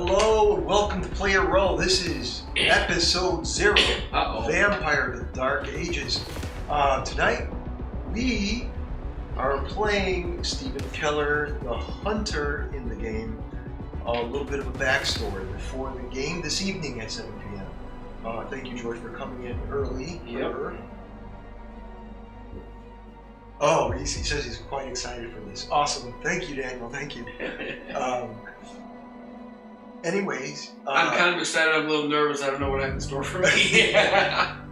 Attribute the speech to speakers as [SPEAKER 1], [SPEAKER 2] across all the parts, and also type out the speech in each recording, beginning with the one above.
[SPEAKER 1] Hello and welcome to Playerole. This is episode 0, Vampire the Dark Ages. Tonight we are playing Steven Keller, the hunter in the game. A little bit of a backstory before the game this evening at 7 p.m. Thank you, George, for coming in early.
[SPEAKER 2] Yep.
[SPEAKER 1] Oh, he says he's quite excited for this. Awesome. Thank you, Daniel. Thank you. Anyways,
[SPEAKER 2] I'm kind of excited. I'm a little nervous. I don't know what I have in store for me.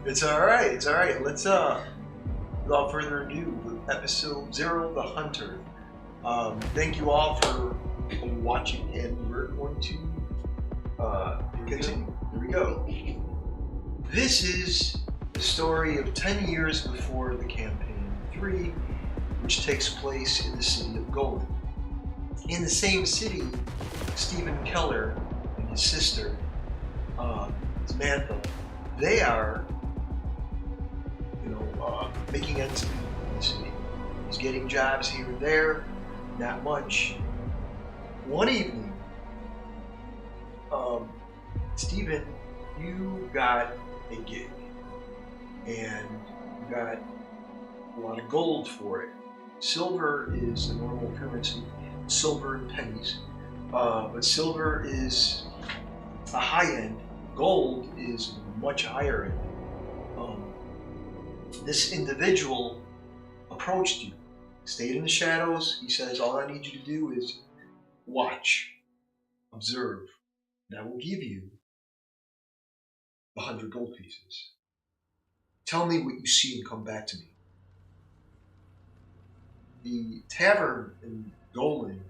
[SPEAKER 1] It's all right. It's all right. Let's without further ado, episode 0, the hunter. Thank you all for watching, and we're going to continue. Here we go. This is the story of 10 years before the campaign 3, which takes place in the city of Golden. In the same city, Steven Keller and his sister, Samantha, they are, making ends meet in the city. He's getting jobs here and there, not much. One evening, Steven, you got a gig, and you got a lot of gold for it. Silver is the normal currency. Silver and pennies, but silver is a high end. Gold is much higher end. This individual approached you, stayed in the shadows. He says, all I need you to do is watch, observe, and I will give you 100 gold pieces. Tell me what you see and come back to me. The tavern in Golden,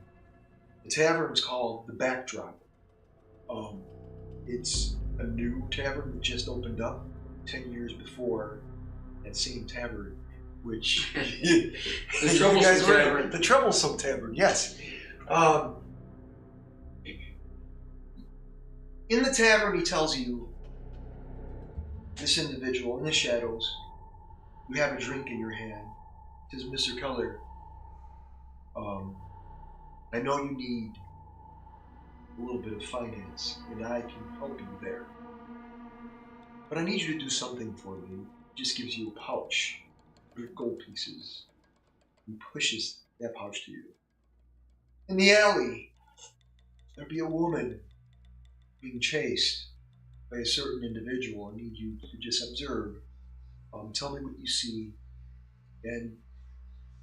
[SPEAKER 1] the tavern is called The Backdrop. It's a new tavern that just opened up 10 years before that same tavern, which
[SPEAKER 2] The Troublesome Tavern.
[SPEAKER 1] The Troublesome Tavern, yes. In the tavern, he tells you, this individual in the shadows, you have a drink in your hand. He says, Mr. Keller, I know you need a little bit of finance, and I can help you there. But I need you to do something for me. It just gives you a pouch with gold pieces. He pushes that pouch to you. In the alley, there'll be a woman being chased by a certain individual. I need you to just observe. Tell me what you see, and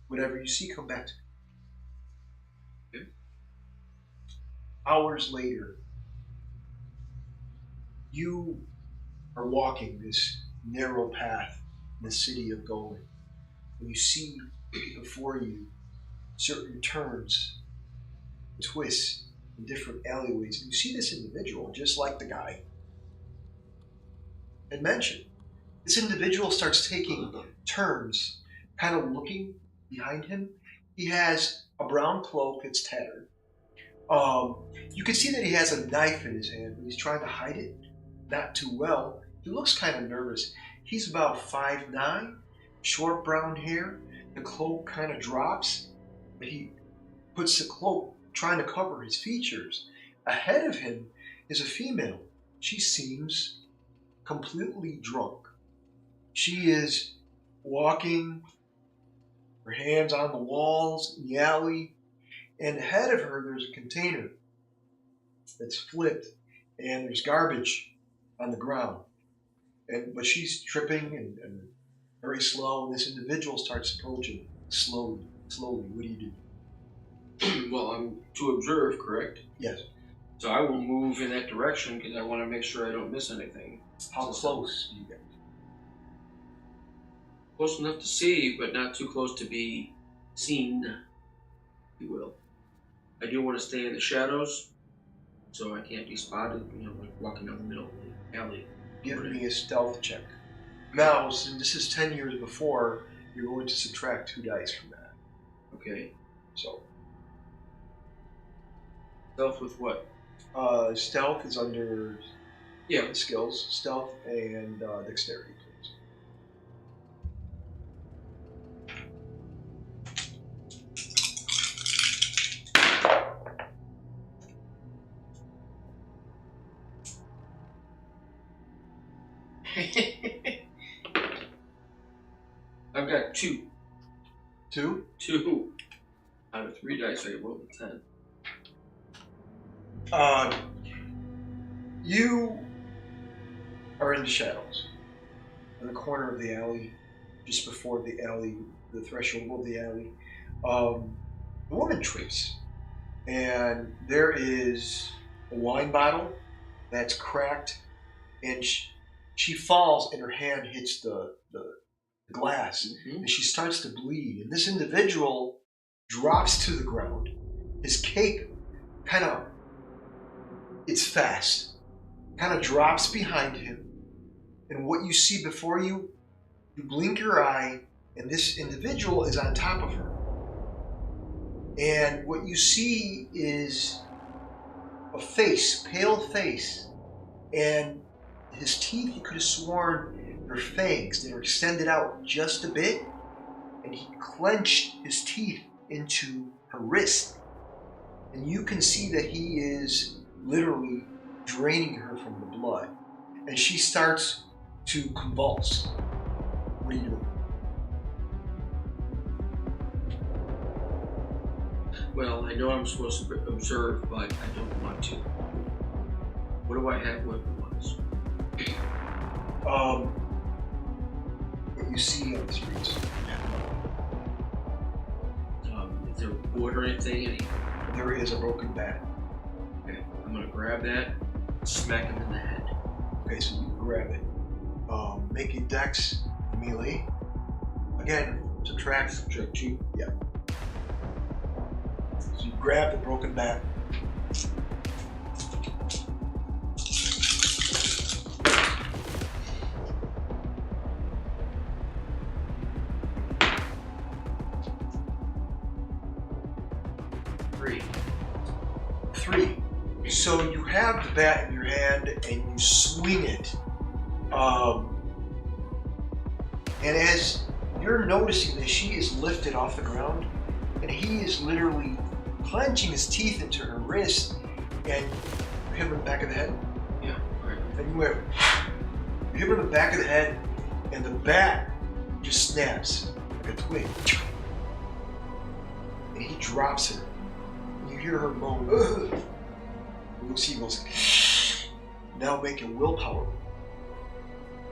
[SPEAKER 1] whatever you see, come back to me. Hours later, you are walking this narrow path in the city of Golden, and you see before you certain turns, twists, in different alleyways. And you see this individual, just like the guy had mentioned. This individual starts taking turns, kind of looking behind him. He has a brown cloak that's tattered. You can see that he has a knife in his hand, but he's trying to hide it not too well. He looks kind of nervous. He's about 5'9", short brown hair. The cloak kind of drops, but he puts the cloak trying to cover his features. Ahead of him is a female. She seems completely drunk. She is walking, her hands on the walls in the alley, and ahead of her there's a container that's flipped, and there's garbage on the ground. But she's tripping and very slow, and this individual starts approaching slowly. What do you do?
[SPEAKER 2] Well, I'm to observe, correct?
[SPEAKER 1] Yes.
[SPEAKER 2] So I will move in that direction because I want to make sure I don't miss anything.
[SPEAKER 1] How close do you get?
[SPEAKER 2] Close enough to see, but not too close to be seen, if you will. I do want to stay in the shadows, so I can't be spotted, like walking down the middle of the alley.
[SPEAKER 1] Give me a stealth check. Now, since this is 10 years before, you're going to subtract 2 dice from that.
[SPEAKER 2] Okay.
[SPEAKER 1] So.
[SPEAKER 2] Stealth with what?
[SPEAKER 1] Stealth is under skills. Stealth and dexterity, please.
[SPEAKER 2] I've got 2.
[SPEAKER 1] 2?
[SPEAKER 2] 2 out of 3 dice. I rolled a 10.
[SPEAKER 1] You are in the shadows, in the corner of the alley, just before the alley, the threshold of the alley. The woman trips, and there is a wine bottle that's cracked, and she falls, and her hand hits the glass, and she starts to bleed. And this individual drops to the ground. His cape it's fast, kind of drops behind him, and what you see before you, you blink your eye, and this individual is on top of her. And what you see is a face, pale face, and his teeth, you could have sworn they're fangs that are extended out just a bit, and he clenched his teeth into her wrist. And you can see that he is literally draining her from the blood. And she starts to convulse. What are you doing?
[SPEAKER 2] Well, I know I'm supposed to observe, but I don't want to. What do I have weapon-wise?
[SPEAKER 1] What you see on the streets.
[SPEAKER 2] Is there wood or anything?
[SPEAKER 1] There is a broken bat.
[SPEAKER 2] Okay, I'm gonna grab that, smack him in the head.
[SPEAKER 1] Okay, so you grab it. Make a dex melee. Again, subtract 2. Yeah. So you grab the broken bat. Three. So you have the bat in your hand and you swing it. And as you're noticing that she is lifted off the ground and he is literally clenching his teeth into her wrist, and you hit her in the back of the head.
[SPEAKER 2] Yeah, right.
[SPEAKER 1] And you hit her in the back of the head, and the bat just snaps like a twig. And he drops her. And you hear her moan. Ugh. And you'll see he goes, now make your willpower.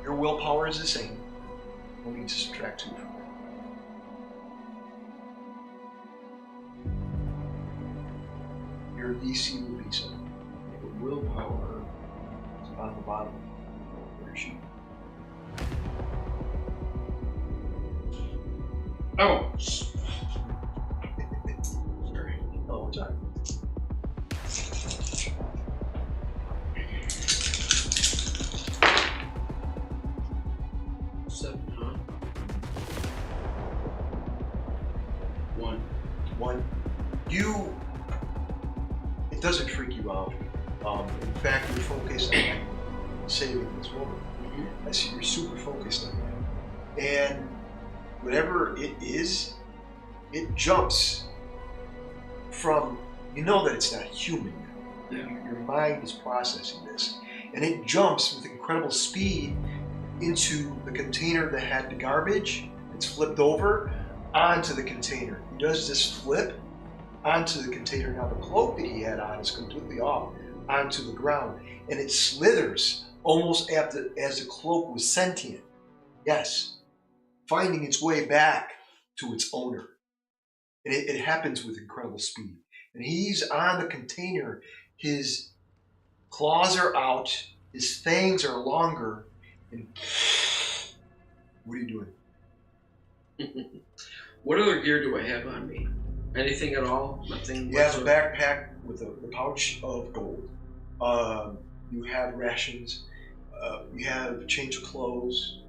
[SPEAKER 1] Your willpower is the same. We'll need to subtract 2 from it. Your DC will be 7. Your willpower is on the bottom of your sheet.
[SPEAKER 2] Oh!
[SPEAKER 1] Sorry. Oh, it's on. It doesn't freak you out. In fact, you're focused on saving this woman. I see you're super focused on that. And whatever it is, it jumps from, you know that it's not human now. Your mind is processing this. And it jumps with incredible speed into the container that had the garbage. It's flipped over onto the container. He does this flip onto the container. Now the cloak that he had on is completely off onto the ground, and it slithers almost as the cloak was sentient. Yes, finding its way back to its owner. And it happens with incredible speed. And he's on the container. His claws are out. His fangs are longer. And what are you doing?
[SPEAKER 2] What other gear do I have on me? Anything at all? Nothing.
[SPEAKER 1] You have a backpack with a pouch of gold. You have rations. You have a change of clothes.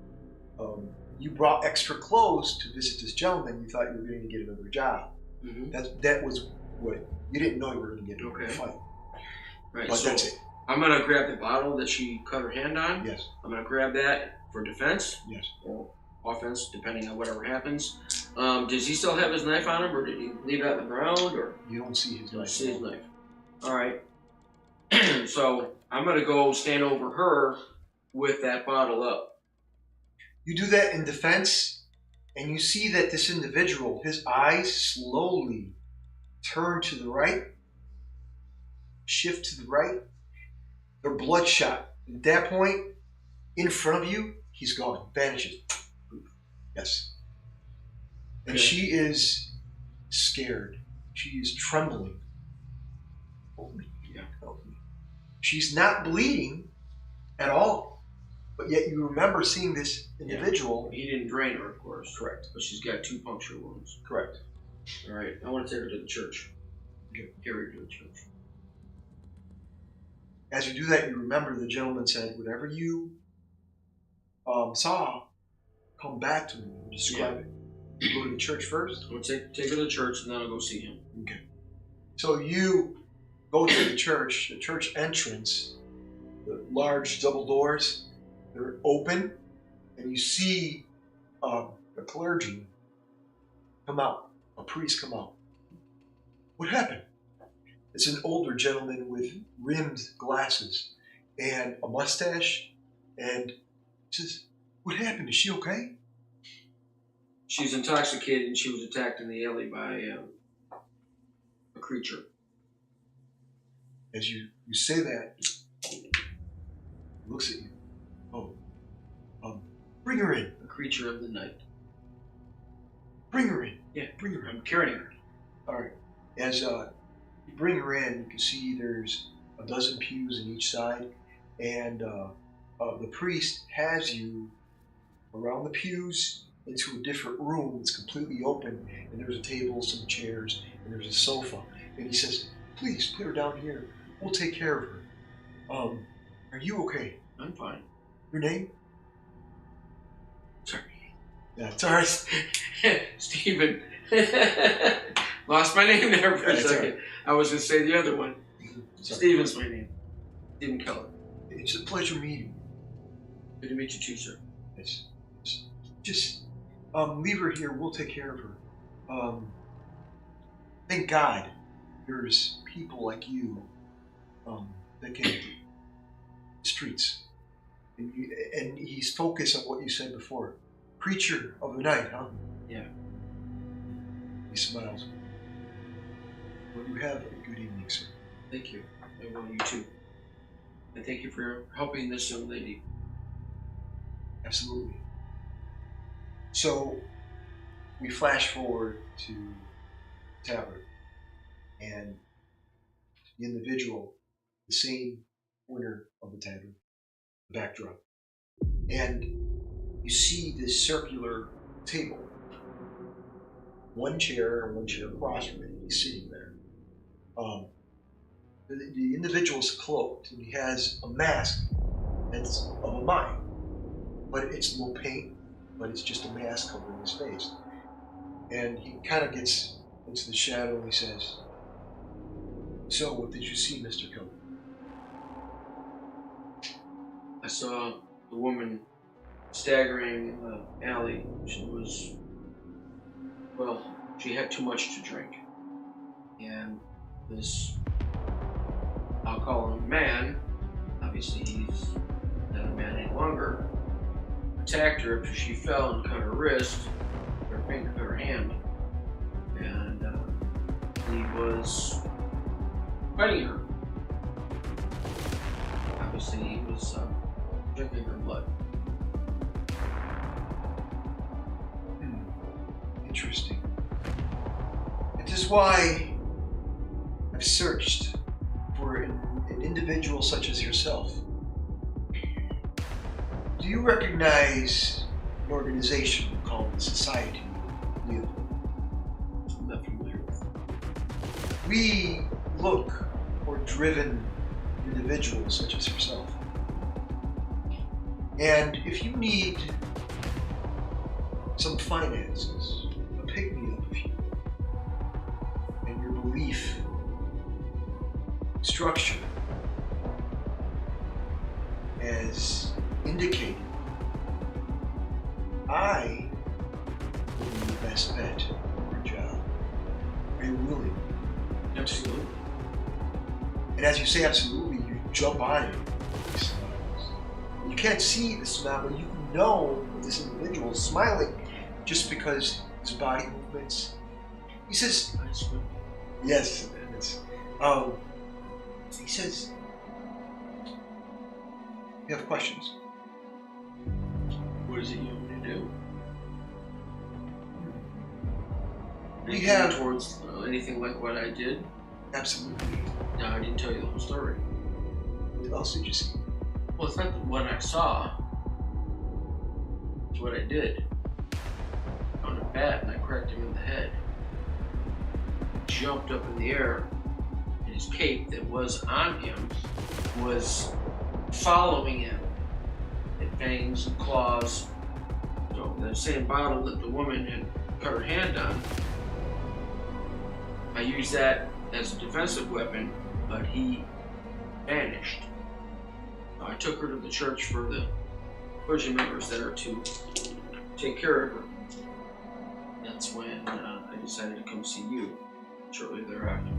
[SPEAKER 1] You brought extra clothes to visit this gentleman. You thought you were going to get another job. Mm-hmm. That was what you didn't know you were going to get in a fight.
[SPEAKER 2] Right.
[SPEAKER 1] But
[SPEAKER 2] so
[SPEAKER 1] that's it.
[SPEAKER 2] I'm going to grab the bottle that she cut her hand on.
[SPEAKER 1] Yes.
[SPEAKER 2] I'm going to grab that for defense.
[SPEAKER 1] Yes.
[SPEAKER 2] Or offense, depending on whatever happens. Does he still have his knife on him, or did he leave it on the ground? Or
[SPEAKER 1] you don't see his knife.
[SPEAKER 2] See his knife. All right. So I'm going to go stand over her with that bottle up.
[SPEAKER 1] You do that in defense, and you see that this individual, his eyes slowly turn to the right, shift to the right. They're bloodshot. At that point, in front of you, he's gone, vanishes. Yes. And she is scared. She is trembling. Help me. Yeah, help me. She's not bleeding at all. But yet you remember seeing this individual.
[SPEAKER 2] He didn't drain her, of course.
[SPEAKER 1] Correct.
[SPEAKER 2] But she's got 2 puncture wounds.
[SPEAKER 1] Correct.
[SPEAKER 2] All right. I want to take her to the church.
[SPEAKER 1] Okay.
[SPEAKER 2] Carry her to the church.
[SPEAKER 1] As you do that, you remember the gentleman said, whatever you saw, come back to me and describe it. You go to the church first?
[SPEAKER 2] I'm going to take her to the church, and then I'll go see him.
[SPEAKER 1] Okay. So you go to the church entrance, the large double doors, they're open, and you see a clergy come out, a priest come out. What happened? It's an older gentleman with rimmed glasses and a mustache, and he says, what happened? Is she okay?
[SPEAKER 2] She's intoxicated, and she was attacked in the alley by a creature.
[SPEAKER 1] As you say that, he looks at you. Bring her in.
[SPEAKER 2] A creature of the night.
[SPEAKER 1] Bring her in.
[SPEAKER 2] Yeah,
[SPEAKER 1] bring her in.
[SPEAKER 2] I'm carrying her.
[SPEAKER 1] All right. As you bring her in, you can see there's a dozen pews in each side, and the priest has you around the pews into a different room that's completely open, and there's a table, some chairs, and there's a sofa. And he says, please put her down here. We'll take care of her. Are you okay?
[SPEAKER 2] I'm fine.
[SPEAKER 1] Your name?
[SPEAKER 2] Sorry.
[SPEAKER 1] Yeah, it's all right.
[SPEAKER 2] Steven. Lost my name there for a second. Right. I was going to say the other one. Steven's my name. Steven Keller.
[SPEAKER 1] It's a pleasure meeting you.
[SPEAKER 2] Good to meet you too, sir.
[SPEAKER 1] Yes. Just leave her here. We'll take care of her. Thank God there's people like you that can the streets. And he's focused on what you said before. Creature of the night, huh?
[SPEAKER 2] Yeah.
[SPEAKER 1] He smiles. Well, you have a good evening, sir.
[SPEAKER 2] Thank you. I will, you too. And thank you for helping this young lady.
[SPEAKER 1] Absolutely. So, we flash forward to the tavern, and the individual, the same owner of the tavern, the backdrop, and you see this circular table, one chair and one chair across from it. He's sitting there. The individual's cloaked, and he has a mask that's of a mime, but it's no paint, but it's just a mask covering his face. And he kind of gets into the shadow and he says, so what did you see, Mr. Keller?
[SPEAKER 2] I saw the woman staggering in the alley. She was, well, she had too much to drink. And this, I'll call him a man, obviously he's not a man any longer, attacked her after she fell and cut her wrist, her hand, and he was fighting her. Obviously he was drinking her blood.
[SPEAKER 1] Interesting. It is why I've searched for an individual such as yourself. Do you recognize an organization called the Society of Leopold?
[SPEAKER 2] I'm not familiar with.
[SPEAKER 1] We look for driven individuals such as yourself. And if you need some finances, a pick-me-up if you will, and your belief structure as indicated, I will be the best bet for your job. Are you willing?
[SPEAKER 2] Absolutely.
[SPEAKER 1] And as you say absolutely, you jump on it. He smiles. You can't see the smile, but you know this individual is smiling just because his body movements. He says, yes, he says, you have questions?
[SPEAKER 2] What is it you want me to do?
[SPEAKER 1] We have
[SPEAKER 2] towards anything like what I did?
[SPEAKER 1] Absolutely.
[SPEAKER 2] No, I didn't tell you the whole story.
[SPEAKER 1] What else did you see?
[SPEAKER 2] Well, it's not what I saw. It's what I did. I found a bat and I cracked him in the head. He jumped up in the air, and his cape that was on him was following him. It had fangs and claws. So the same bottle that the woman had cut her hand on, I used that as a defensive weapon, but he vanished. I took her to the church for the clergy members that are to take care of her. That's when I decided to come see you shortly thereafter.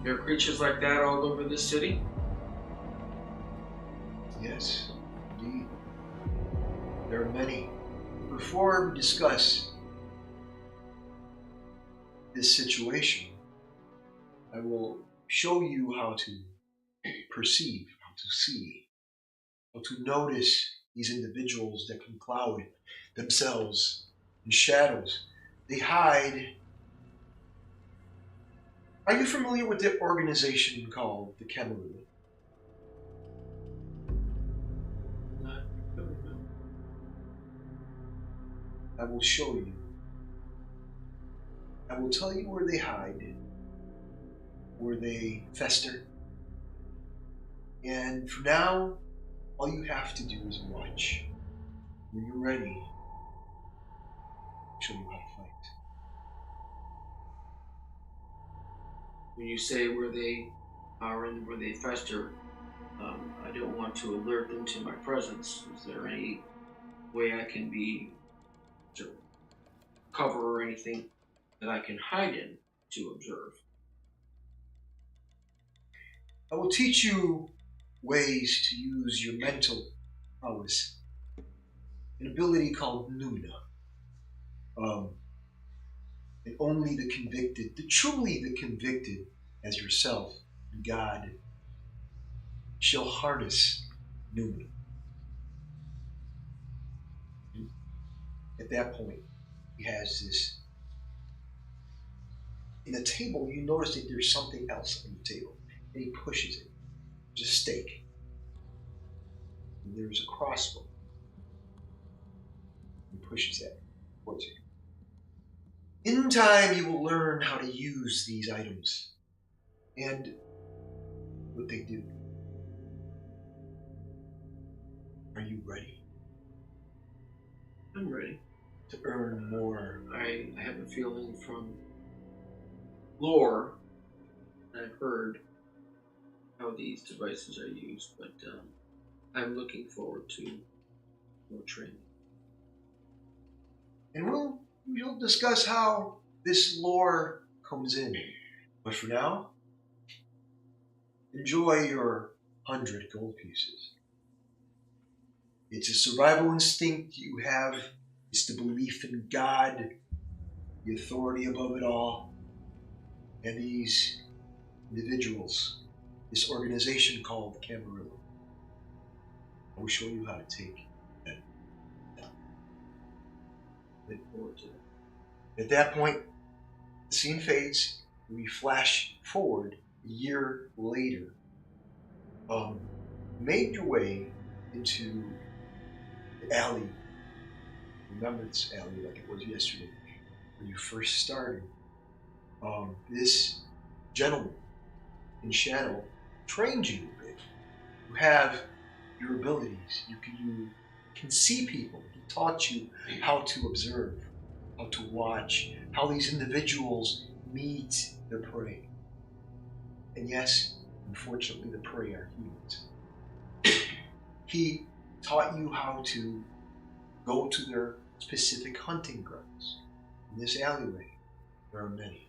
[SPEAKER 2] There are creatures like that all over this city?
[SPEAKER 1] Yes, indeed. There are many. Before we discuss this situation, I will show you how to perceive, how to see, how to notice these individuals that can cloud themselves in shadows. They hide. Are you familiar with the organization called the Playerole? I will show you. I will tell you where they hide, where they fester. And for now, all you have to do is watch. When you're ready, I'll show you how to fight.
[SPEAKER 2] When you say where they are and where they fester, I don't want to alert them to my presence. Is there any way I can be to cover or anything that I can hide in to observe?
[SPEAKER 1] I will teach you ways to use your mental prowess, an ability called Nuna. And only the convicted, truly the convicted as yourself and God, shall harness Nuna. And at that point, he has this. In the table, you notice that there's something else on the table, and he pushes it. There's a stake. And there's a crossbow. He pushes that towards you. In time, you will learn how to use these items and what they do. Are you ready?
[SPEAKER 2] I'm ready.
[SPEAKER 1] To earn more.
[SPEAKER 2] I have a feeling from lore, I've heard how these devices are used, but I'm looking forward to more training.
[SPEAKER 1] And we'll discuss how this lore comes in. But for now, enjoy your 100 gold pieces. It's a survival instinct you have. It's the belief in God, the authority above it all, and these individuals, this organization called the Playerole. I will show you how to take that down. Look forward to it. At that point, the scene fades. We flash forward a year later. Made your way into the alley. Remember this alley like it was yesterday, when you first started. This gentleman in shadow trained you a bit. You have your abilities. You can see people. He taught you how to observe, how to watch, how these individuals meet their prey. And yes, unfortunately, the prey are humans. He taught you how to go to their specific hunting grounds. In this alleyway, there are many.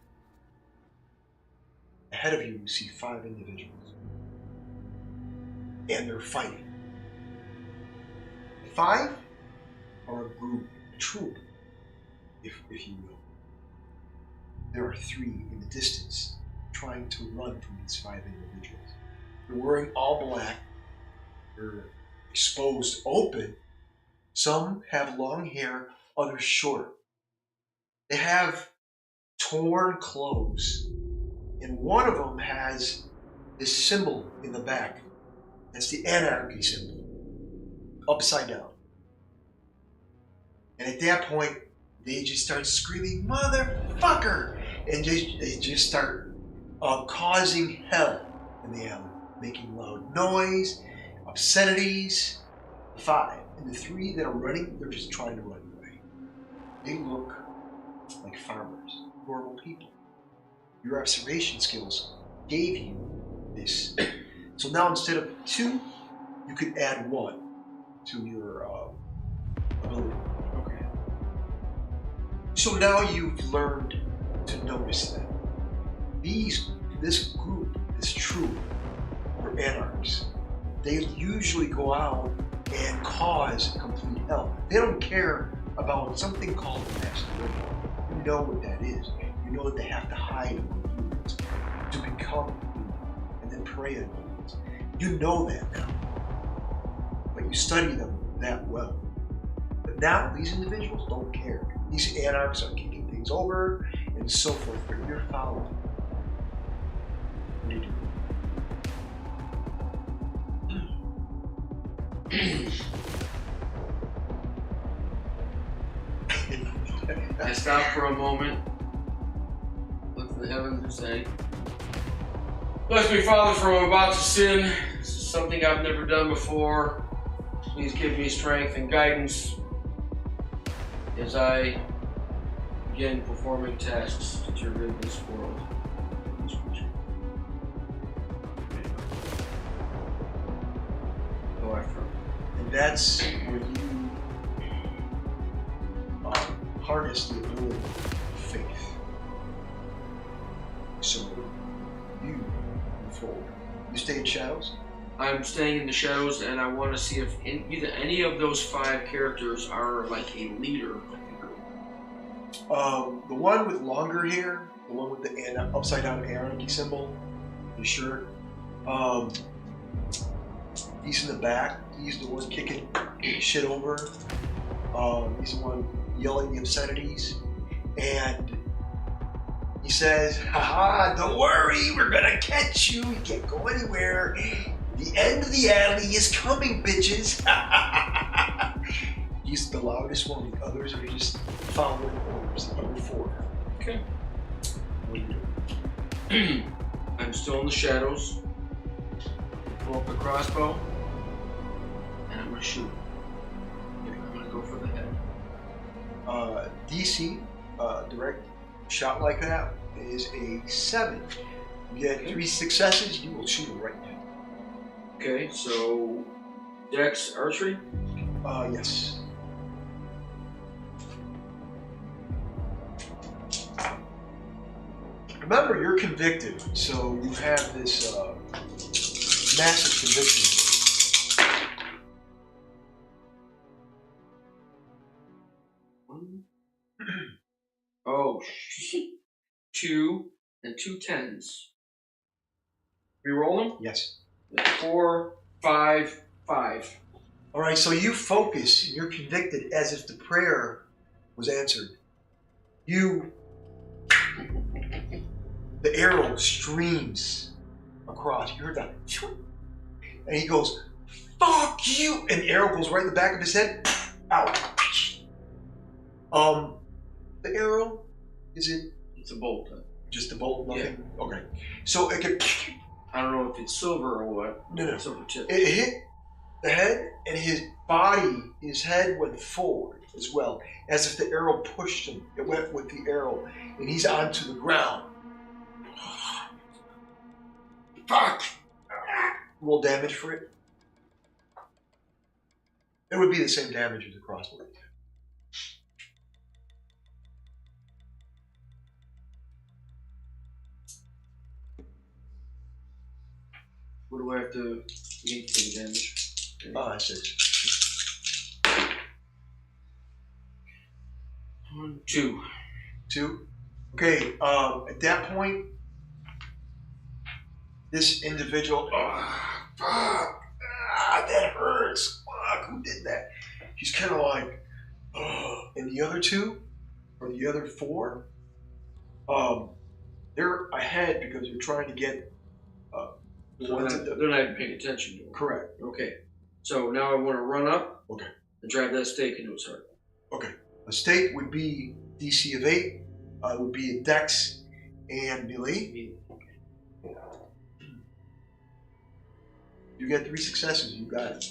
[SPEAKER 1] Ahead of you, you see 5 individuals. And they're fighting. 5 are a group, a troop, if you will. There are 3 in the distance trying to run from these 5 individuals. They're wearing all black. They're exposed open. Some have long hair, others short. They have torn clothes. And one of them has this symbol in the back. That's the anarchy symbol, upside down. And at that point, they just start screaming, "Motherfucker!" And they just start causing hell in the alley, making loud noise, obscenities. The 5 and the 3 that are running, they're just trying to run away. They look like farmers, normal people. Your observation skills gave you this. So now instead of 2, you could add 1 to your ability.
[SPEAKER 2] Okay.
[SPEAKER 1] So now you've learned to notice that this group, this troop, or anarchs, they usually go out and cause complete hell. They don't care about something called mass murder. You know what that is. You know that they have to hide among humans to become human and then prey on humans. You know that now, but you study them that well. But now these individuals don't care. These anarchs are kicking things over and so forth. You're following. What do you do?
[SPEAKER 2] I stop for a moment, look to the heavens and say, "Bless me, Father, for I'm about to sin. This is something I've never done before. Please give me strength and guidance as I begin performing tasks to rid this world of this creature." Go after him.
[SPEAKER 1] And that's where you harness the ability of faith. So you move forward. You stay in shadows?
[SPEAKER 2] I'm staying in the shadows, and I want to see if either any of those 5 characters are like a leader of the group.
[SPEAKER 1] The one with longer hair, the one with the upside down anarchy symbol, you sure? He's in the back. He's the one kicking shit over. He's the one yelling the obscenities. And he says, "Haha, don't worry, we're gonna catch you. You can't go anywhere. The end of the alley is coming, bitches." He's the loudest one. The others are just following orders. The other 4.
[SPEAKER 2] Okay.
[SPEAKER 1] What are you doing?
[SPEAKER 2] I'm still in the shadows. Pull up the crossbow, and I'm gonna shoot. I'm gonna go for the head.
[SPEAKER 1] DC, direct shot like that is a 7. You get 3 successes, you will shoot him right now.
[SPEAKER 2] Okay, so Dex archery?
[SPEAKER 1] Yes. Remember, you're convicted, so you have this massive conviction.
[SPEAKER 2] Oh, 2 and 2 10s. Reroll them?
[SPEAKER 1] Yes.
[SPEAKER 2] 4, 5, 5.
[SPEAKER 1] All right, so you focus, and you're convicted as if the prayer was answered. The arrow streams across. You heard that? And he goes, "Fuck you!" And the arrow goes right in the back of his head. Out. The arrow, is it?
[SPEAKER 2] It's a bolt.
[SPEAKER 1] Just a bolt, nothing?
[SPEAKER 2] Yeah.
[SPEAKER 1] Okay. So it could...
[SPEAKER 2] I don't know if it's silver or what.
[SPEAKER 1] No.
[SPEAKER 2] Silver tip.
[SPEAKER 1] It hit the head, and his head went forward as well, as if the arrow pushed him. It went with the arrow, and he's onto the ground. Fuck! Roll damage for it. It would be the same damage as a crossbow.
[SPEAKER 2] What do I have to make for the damage?
[SPEAKER 1] 6.
[SPEAKER 2] 2.
[SPEAKER 1] 2. Okay. At that point, this individual. Oh, fuck! That hurts. Fuck! Who did that? He's kind of like. And the other 2, or the other 4, they're ahead because they're trying to get.
[SPEAKER 2] They're not paying attention to him.
[SPEAKER 1] Correct.
[SPEAKER 2] Okay. So now I want to run up.
[SPEAKER 1] Okay.
[SPEAKER 2] And drive that stake into his heart.
[SPEAKER 1] Okay. A stake would be DC of 8. It would be a Dex and melee.
[SPEAKER 2] Okay.
[SPEAKER 1] You get 3 successes. You got it.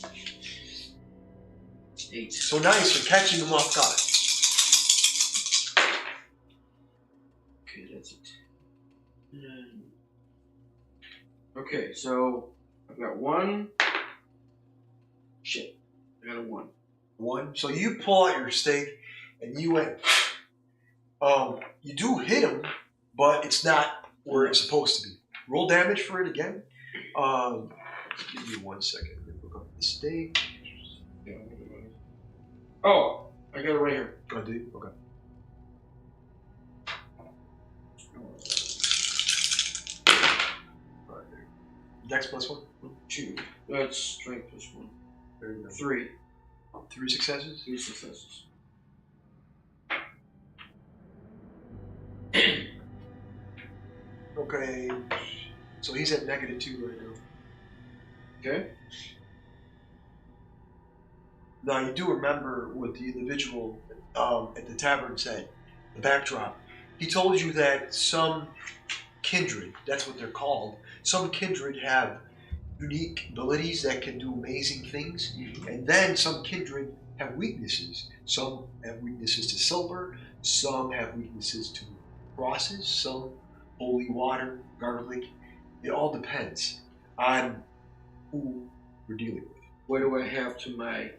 [SPEAKER 2] 8.
[SPEAKER 1] So nice. You're catching them off guard.
[SPEAKER 2] Okay, that's it. Okay, so I've got 1. Shit. I got a 1.
[SPEAKER 1] 1. So you pull out your stake and you went. You do hit him, but it's not where it's supposed to be. Roll damage for it again. Give me 1 second. I'm going to look up the stake.
[SPEAKER 2] Oh, I got it right here.
[SPEAKER 1] Oh, do you? Okay. All right, there. Dex plus 1?
[SPEAKER 2] 2. That's strength plus 1.
[SPEAKER 1] There you go.
[SPEAKER 2] 3.
[SPEAKER 1] 3 successes?
[SPEAKER 2] 3 successes.
[SPEAKER 1] Okay. So he's at -2 right now.
[SPEAKER 2] Okay.
[SPEAKER 1] Now you do remember what the individual at the tavern said, the backdrop. He told you that some kindred, that's what they're called, some kindred have unique abilities that can do amazing things, and then some kindred have weaknesses. Some have weaknesses to silver, some have weaknesses to crosses, some holy water, garlic. It all depends on who we're dealing with.
[SPEAKER 2] What do I have to my...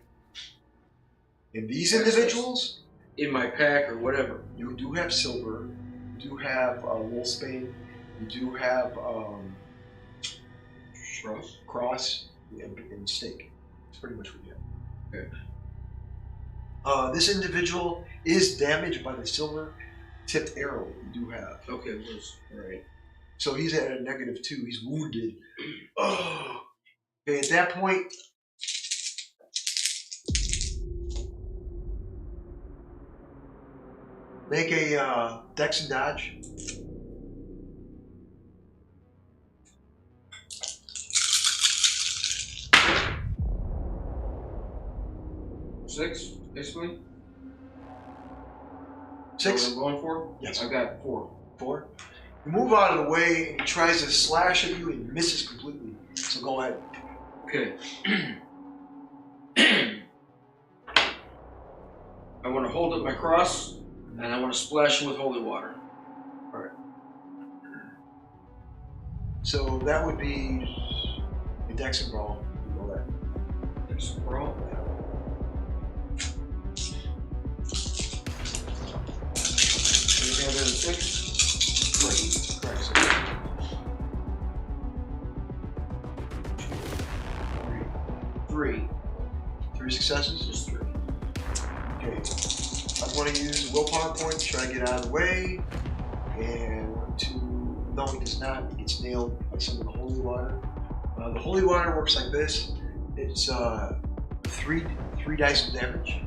[SPEAKER 1] In these individuals,
[SPEAKER 2] in my pack or whatever?
[SPEAKER 1] you do have silver, you do have wolfsbane, you do have cross and stake. That's pretty much what you have.
[SPEAKER 2] Okay.
[SPEAKER 1] This individual is damaged by the silver-tipped arrow you do have.
[SPEAKER 2] Okay, it was. Alright.
[SPEAKER 1] So he's at a -2. He's wounded. Oh. Okay, at that point, make a Dex and Dodge.
[SPEAKER 2] Six, basically.
[SPEAKER 1] 6?
[SPEAKER 2] What I'm going for?
[SPEAKER 1] Yes.
[SPEAKER 2] I got 4.
[SPEAKER 1] 4. You move out of the way and he tries to slash at you and misses completely. So go ahead.
[SPEAKER 2] Okay. I want to hold up my cross and I want to splash him with holy water.
[SPEAKER 1] Alright. So that would be a Dex and Brawl. You know that.
[SPEAKER 2] Dex and Brawl. Anything other than 6?
[SPEAKER 1] Correct.
[SPEAKER 2] 3.
[SPEAKER 1] 3 successes?
[SPEAKER 2] Just 3.
[SPEAKER 1] Okay. I'm going to use a willpower point to try to get out of the way. And 2. No, he does not. He gets nailed by some of the holy water. The holy water works like this. It's 3 dice of damage.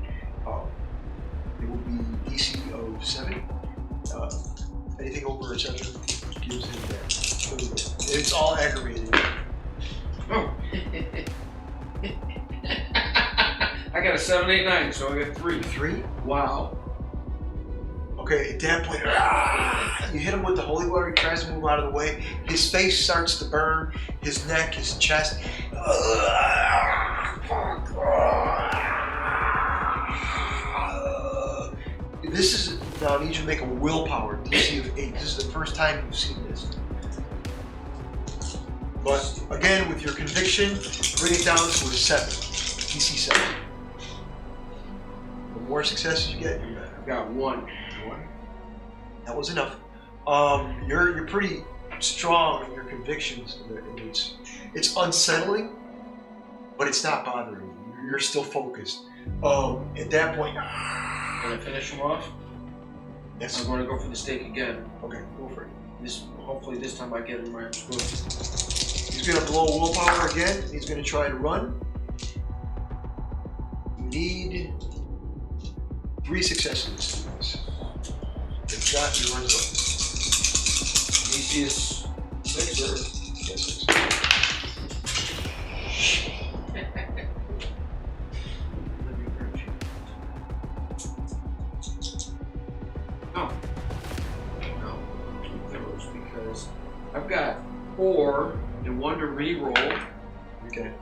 [SPEAKER 1] It will be DC of 7. Anything over a 7 gives him that. It's all aggravated.
[SPEAKER 2] Oh. I got a 7, 8, 9, so I got 3.
[SPEAKER 1] 3?
[SPEAKER 2] Wow.
[SPEAKER 1] Okay, at that point, you hit him with the holy water. He tries to move out of the way. His face starts to burn. His neck, his chest. This is now. I need you to make a willpower DC of 8. This is the first time you've seen this. But again, with your conviction, bring it down to a 7. DC 7. The more successes you get, the better.
[SPEAKER 2] I got 1.
[SPEAKER 1] 1. That was enough. You're pretty strong in your convictions, and it's unsettling, but it's not bothering you. You're still focused. At that point,
[SPEAKER 2] Can I finish him off?
[SPEAKER 1] Yes.
[SPEAKER 2] I'm going to go for the stake again.
[SPEAKER 1] Okay, go for it.
[SPEAKER 2] Hopefully this time I get it right.
[SPEAKER 1] He's going to blow willpower again. He's going to try to run. You need 3 successes. If not, you run away.
[SPEAKER 2] DC is 6 or?
[SPEAKER 1] Yes, 6.
[SPEAKER 2] No, keep those because I've got 4 and 1 to reroll.
[SPEAKER 1] Okay.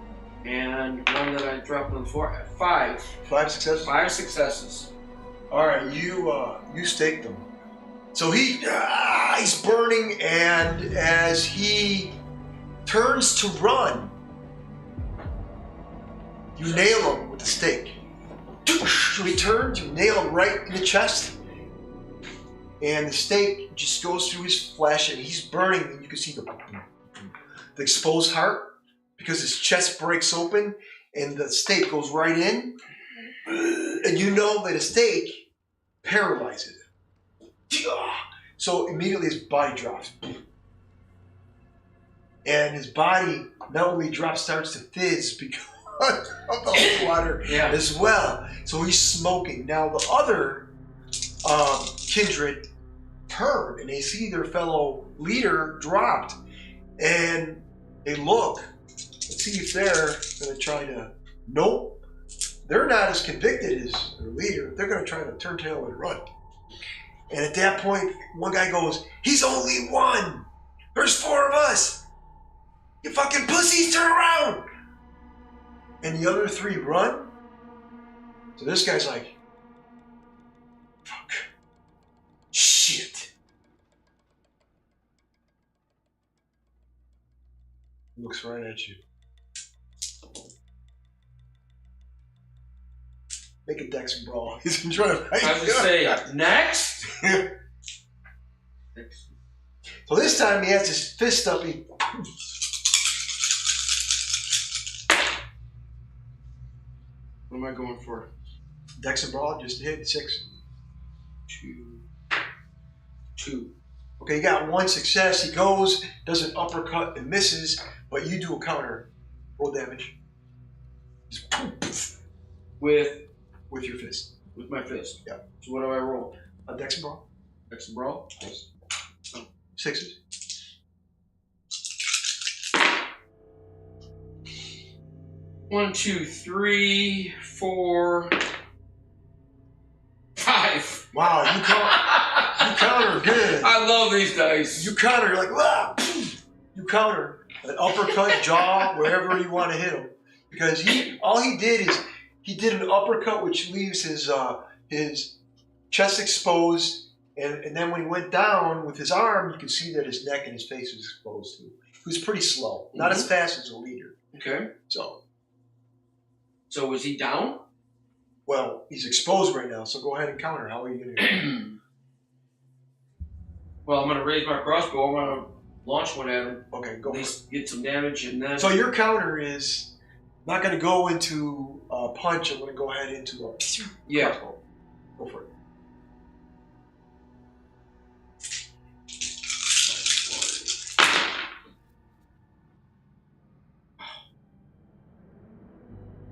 [SPEAKER 2] And one that I dropped on the floor. 5.
[SPEAKER 1] 5 successes?
[SPEAKER 2] 5 successes.
[SPEAKER 1] Alright, you stake them. So he's burning, and as he turns to run, you nail him with the stake. So he turns, you nail him right in the chest, and the stake just goes through his flesh, and he's burning, and you can see the exposed heart, because his chest breaks open, and the stake goes right in, and you know that a stake paralyzes him. So immediately his body drops. And his body not only starts to fizz because of the water as well. So he's smoking. Now the other kindred turn and they see their fellow leader dropped. And they look and see if they're going to try to... Nope. They're not as convicted as their leader. They're going to try to turn tail and run. And at that point, one guy goes, "He's only one! There's 4 of us! You fucking pussies, turn around!" And the other 3 run. So this guy's like, fuck. Shit. Looks right at you. Make a dex brawl. He's been trying to fight.
[SPEAKER 2] I was going to say, next?
[SPEAKER 1] So this time he has his fist up.
[SPEAKER 2] What am I going for?
[SPEAKER 1] Dex and brawl, just hit 6.
[SPEAKER 2] 2.
[SPEAKER 1] Okay, you got 1 success. He goes, does an uppercut and misses, but you do a counter. Roll damage. Just poof, with your fist.
[SPEAKER 2] With my fist?
[SPEAKER 1] Yeah.
[SPEAKER 2] So what do I roll?
[SPEAKER 1] A dex and brawl.
[SPEAKER 2] Dex and brawl?
[SPEAKER 1] Yes. 6s.
[SPEAKER 2] 1, 2, 3, 4, 5.
[SPEAKER 1] Wow, you counter good.
[SPEAKER 2] I love these dice.
[SPEAKER 1] You counter, you're like, wow. You counter an uppercut, jaw, wherever you want to hit him, because all he did is he did an uppercut which leaves his chest exposed, and then when he went down with his arm, you could see that his neck and his face was exposed too. He was pretty slow, not as fast as a leader.
[SPEAKER 2] Okay. So was he down?
[SPEAKER 1] Well, he's exposed right now, so go ahead and counter. How are you going to?
[SPEAKER 2] Well, I'm going to raise my crossbow. I'm going to launch one at him.
[SPEAKER 1] Okay, go
[SPEAKER 2] at
[SPEAKER 1] for
[SPEAKER 2] least get some damage, and then.
[SPEAKER 1] So your counter is not going to go into a punch. I'm going to go ahead into a crossbow. Go for it.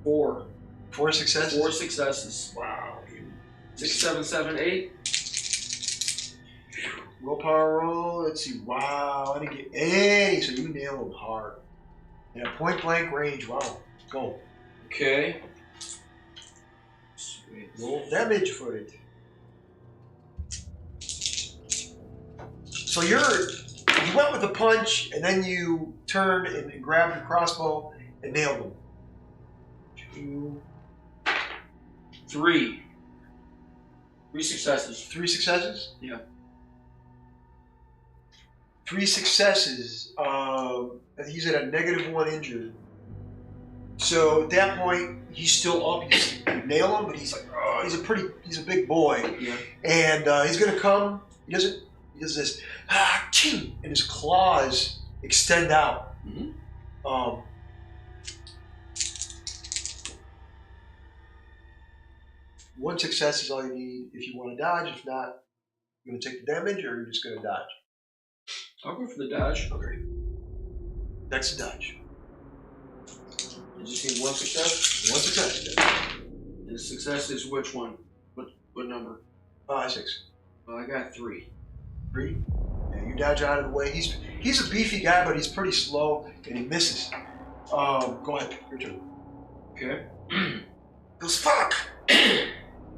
[SPEAKER 2] Four.
[SPEAKER 1] 4 successes?
[SPEAKER 2] 4 successes.
[SPEAKER 1] Wow.
[SPEAKER 2] 6, 7, 7, 8.
[SPEAKER 1] Willpower roll. Let's see. Wow. I didn't get any. So you nail him hard. Yeah, point blank range. Wow. Go.
[SPEAKER 2] Okay. Sweet.
[SPEAKER 1] Roll damage for it. So you went with a punch, and then you turned and grabbed your crossbow and nailed him. 2,
[SPEAKER 2] 3. 3 successes.
[SPEAKER 1] 3 successes?
[SPEAKER 2] Yeah.
[SPEAKER 1] 3 successes. He's at a -1 injured. So at that point, he's still up. You nail him, but he's like, oh, he's a big boy.
[SPEAKER 2] Yeah.
[SPEAKER 1] And he's gonna come. He does this, ching, and his claws extend out.
[SPEAKER 2] Mm-hmm.
[SPEAKER 1] 1 success is all you need if you want to dodge. If not, You going to take the damage, or are you just going to dodge?
[SPEAKER 2] I'll go for the dodge.
[SPEAKER 1] Okay. Next dodge.
[SPEAKER 2] You just need one success?
[SPEAKER 1] One success, yeah.
[SPEAKER 2] And the success is which one? What number?
[SPEAKER 1] 6.
[SPEAKER 2] Well, I got 3.
[SPEAKER 1] 3? Yeah, you dodge out of the way. He's a beefy guy, but he's pretty slow, and he misses. Go ahead. Your turn.
[SPEAKER 2] Okay.
[SPEAKER 1] Goes, fuck!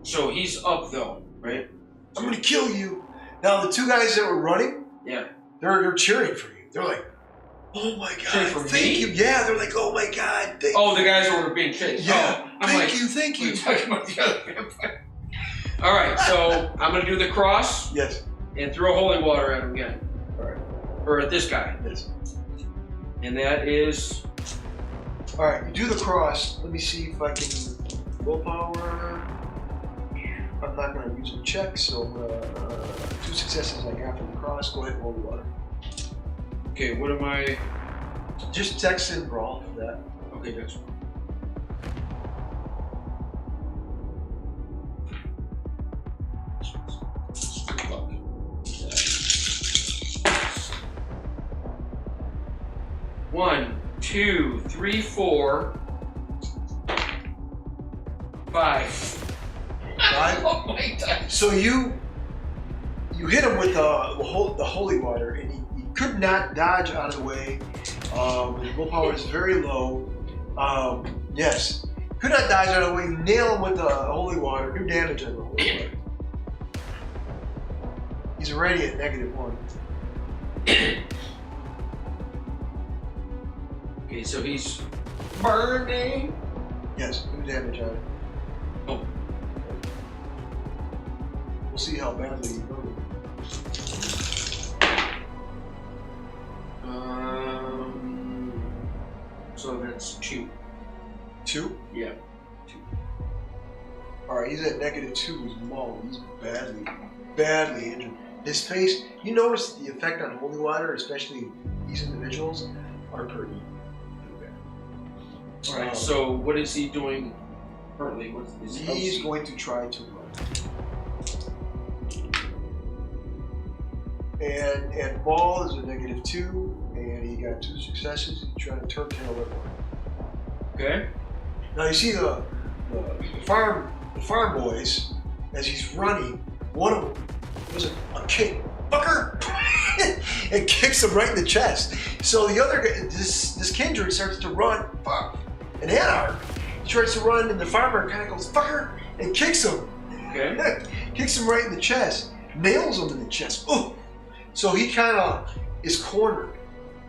[SPEAKER 2] So he's up, though, right?
[SPEAKER 1] I'm going to kill you. Now, the 2 guys that were running,
[SPEAKER 2] yeah,
[SPEAKER 1] they're cheering for you. They're like, oh my God, thank you. Yeah, they're like, oh my God, thank you.
[SPEAKER 2] Oh, the guys that were being chased.
[SPEAKER 1] Yeah,
[SPEAKER 2] oh,
[SPEAKER 1] thank you.
[SPEAKER 2] We're talking about the other vampire. All right, so I'm going to do the cross.
[SPEAKER 1] Yes.
[SPEAKER 2] And throw holy water at him again.
[SPEAKER 1] All right.
[SPEAKER 2] Or at this guy.
[SPEAKER 1] Yes.
[SPEAKER 2] And that is...
[SPEAKER 1] All right, you do the cross. Let me see if I can... Willpower... I'm not going to use a check, so 2 successes I got for the cross. Go ahead and roll the water.
[SPEAKER 2] Okay, what am I...
[SPEAKER 1] Just text and brawl for that.
[SPEAKER 2] Okay, that's 1, 2, 3, 4, 5.
[SPEAKER 1] 5?
[SPEAKER 2] Oh my God.
[SPEAKER 1] So you hit him with the holy water, and he could not dodge out of the way. His willpower is very low. Yes. Could not dodge out of the way. You nail him with the holy water. Do damage on the holy water. He's already at -1.
[SPEAKER 2] Okay, so he's burning.
[SPEAKER 1] Yes, do damage on it.
[SPEAKER 2] Oh.
[SPEAKER 1] We'll see how badly you burn him.
[SPEAKER 2] So that's 2.
[SPEAKER 1] 2?
[SPEAKER 2] Yeah, 2.
[SPEAKER 1] Alright, he's at -2. He's mauled. He's badly injured. His face, you notice the effect on holy water, especially these individuals, are pretty bad.
[SPEAKER 2] Alright, so what is he doing currently?
[SPEAKER 1] He's going to try to run. And ball is a -2, and he got 2 successes. He's trying to turn tail everyone.
[SPEAKER 2] Okay.
[SPEAKER 1] Now you see the farm boys, as he's running, one of them does a kick, fucker, and kicks him right in the chest. So the other guy, this kindred starts to run, fuck, an anarch. He tries to run, and the farmer kind of goes, fucker, and kicks him.
[SPEAKER 2] Okay.
[SPEAKER 1] Kicks him right in the chest, nails him in the chest. Ooh. So he kind of is cornered,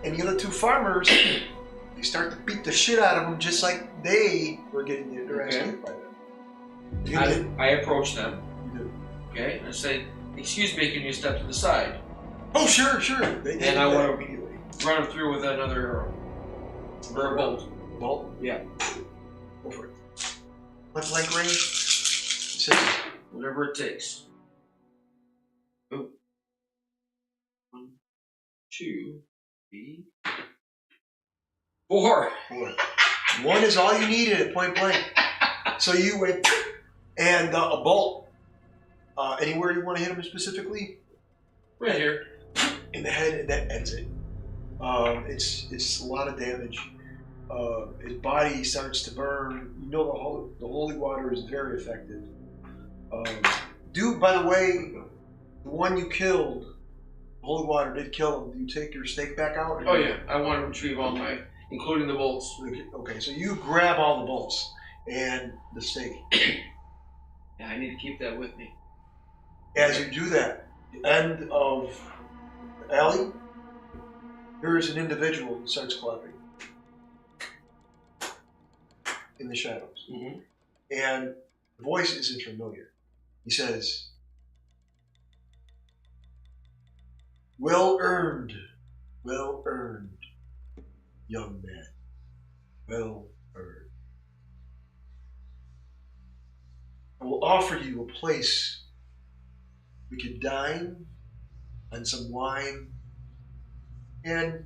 [SPEAKER 1] and the other 2 farmers, they start to beat the shit out of him, just like they were getting their ass kicked by them.
[SPEAKER 2] I approach them.
[SPEAKER 1] You do.
[SPEAKER 2] Okay, I say, excuse me, can you step to the side?
[SPEAKER 1] Oh, sure.
[SPEAKER 2] And I want to run him through with another arrow. Or a bolt.
[SPEAKER 1] Bolt?
[SPEAKER 2] Yeah.
[SPEAKER 1] Go for it. What blank range?
[SPEAKER 2] Whatever it takes. Oh. 1, 2, 3, 4.
[SPEAKER 1] 1 is all you needed at point blank. So you went, and a bolt. Anywhere you want to hit him specifically?
[SPEAKER 2] Right here.
[SPEAKER 1] In the head, and that ends it. It's a lot of damage. His body starts to burn. You know the holy water is very effective. By the way, the one you killed, holy water did kill him. Do you take your stake back out?
[SPEAKER 2] Oh yeah, I want to retrieve all my, including the bolts.
[SPEAKER 1] Okay, so you grab all the bolts and the stake.
[SPEAKER 2] Yeah, I need to keep that with me.
[SPEAKER 1] As you do that, the end of the alley, there is an individual who starts clapping in the shadows.
[SPEAKER 2] Mm-hmm.
[SPEAKER 1] And the voice isn't familiar. He says, well earned, young man, well earned. I will offer you a place we can dine on some wine, and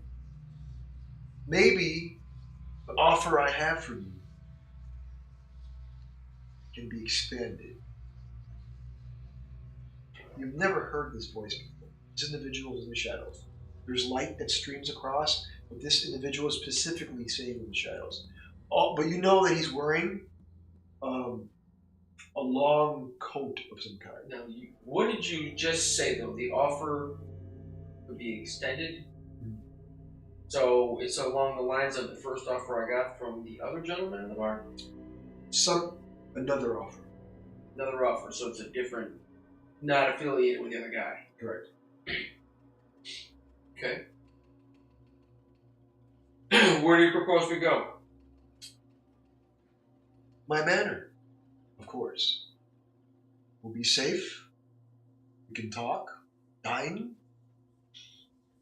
[SPEAKER 1] maybe the offer I have for you can be expanded. You've never heard this voice before. This individual is in the shadows. There's light that streams across, but this individual is specifically saying in the shadows. But you know that he's wearing a long coat of some kind.
[SPEAKER 2] Now, what did you just say, though? The offer would be extended?
[SPEAKER 1] Mm-hmm.
[SPEAKER 2] So it's along the lines of the first offer I got from the other gentleman in the bar?
[SPEAKER 1] Another offer.
[SPEAKER 2] Another offer, so it's a different, not affiliated with the other guy.
[SPEAKER 1] Correct.
[SPEAKER 2] Okay. Where do you propose we go?
[SPEAKER 1] My manor, of course. We'll be safe. We can talk, dine,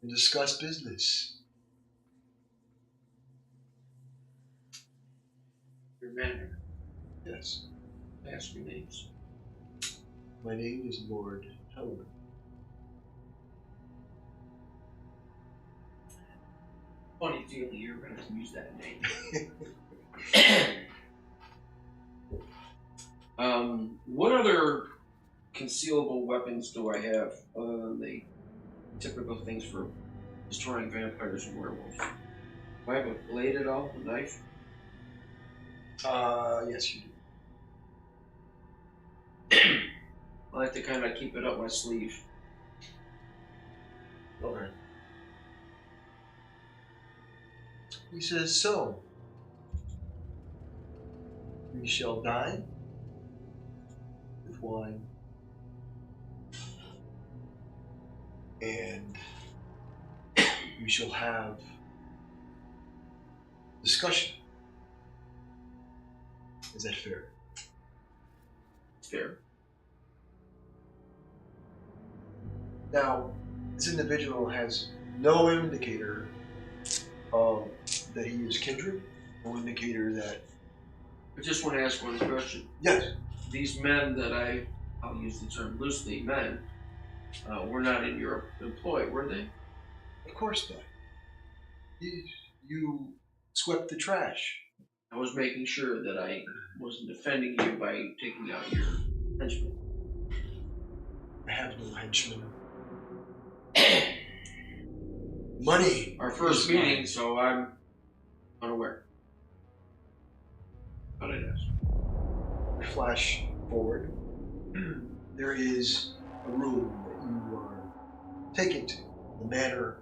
[SPEAKER 1] and discuss business.
[SPEAKER 2] Your manor.
[SPEAKER 1] Yes.
[SPEAKER 2] Ask your names.
[SPEAKER 1] My name is Lord Hellman.
[SPEAKER 2] Funny feeling you're going to use that name. What other concealable weapons do I have other than the typical things for destroying vampires and werewolves? Do I have a blade at all? A knife?
[SPEAKER 1] Yes, you do.
[SPEAKER 2] I like to kind of keep it up my sleeve.
[SPEAKER 1] Okay. He says, so, we shall dine with wine and we shall have discussion. Is that fair?
[SPEAKER 2] Fair.
[SPEAKER 1] Now, this individual has no indicator that he is kindred, no indicator that...
[SPEAKER 2] I just want to ask one question.
[SPEAKER 1] Yes.
[SPEAKER 2] These men that I'll use the term loosely, men, were not in your employ, were they?
[SPEAKER 1] Of course not. You swept the trash.
[SPEAKER 2] I was making sure that I wasn't offending you by taking out your henchmen.
[SPEAKER 1] I have no henchmen. Money.
[SPEAKER 2] Our first meeting, so I'm unaware. But I ask.
[SPEAKER 1] We flash forward. There is a room that you are taken to. The manor,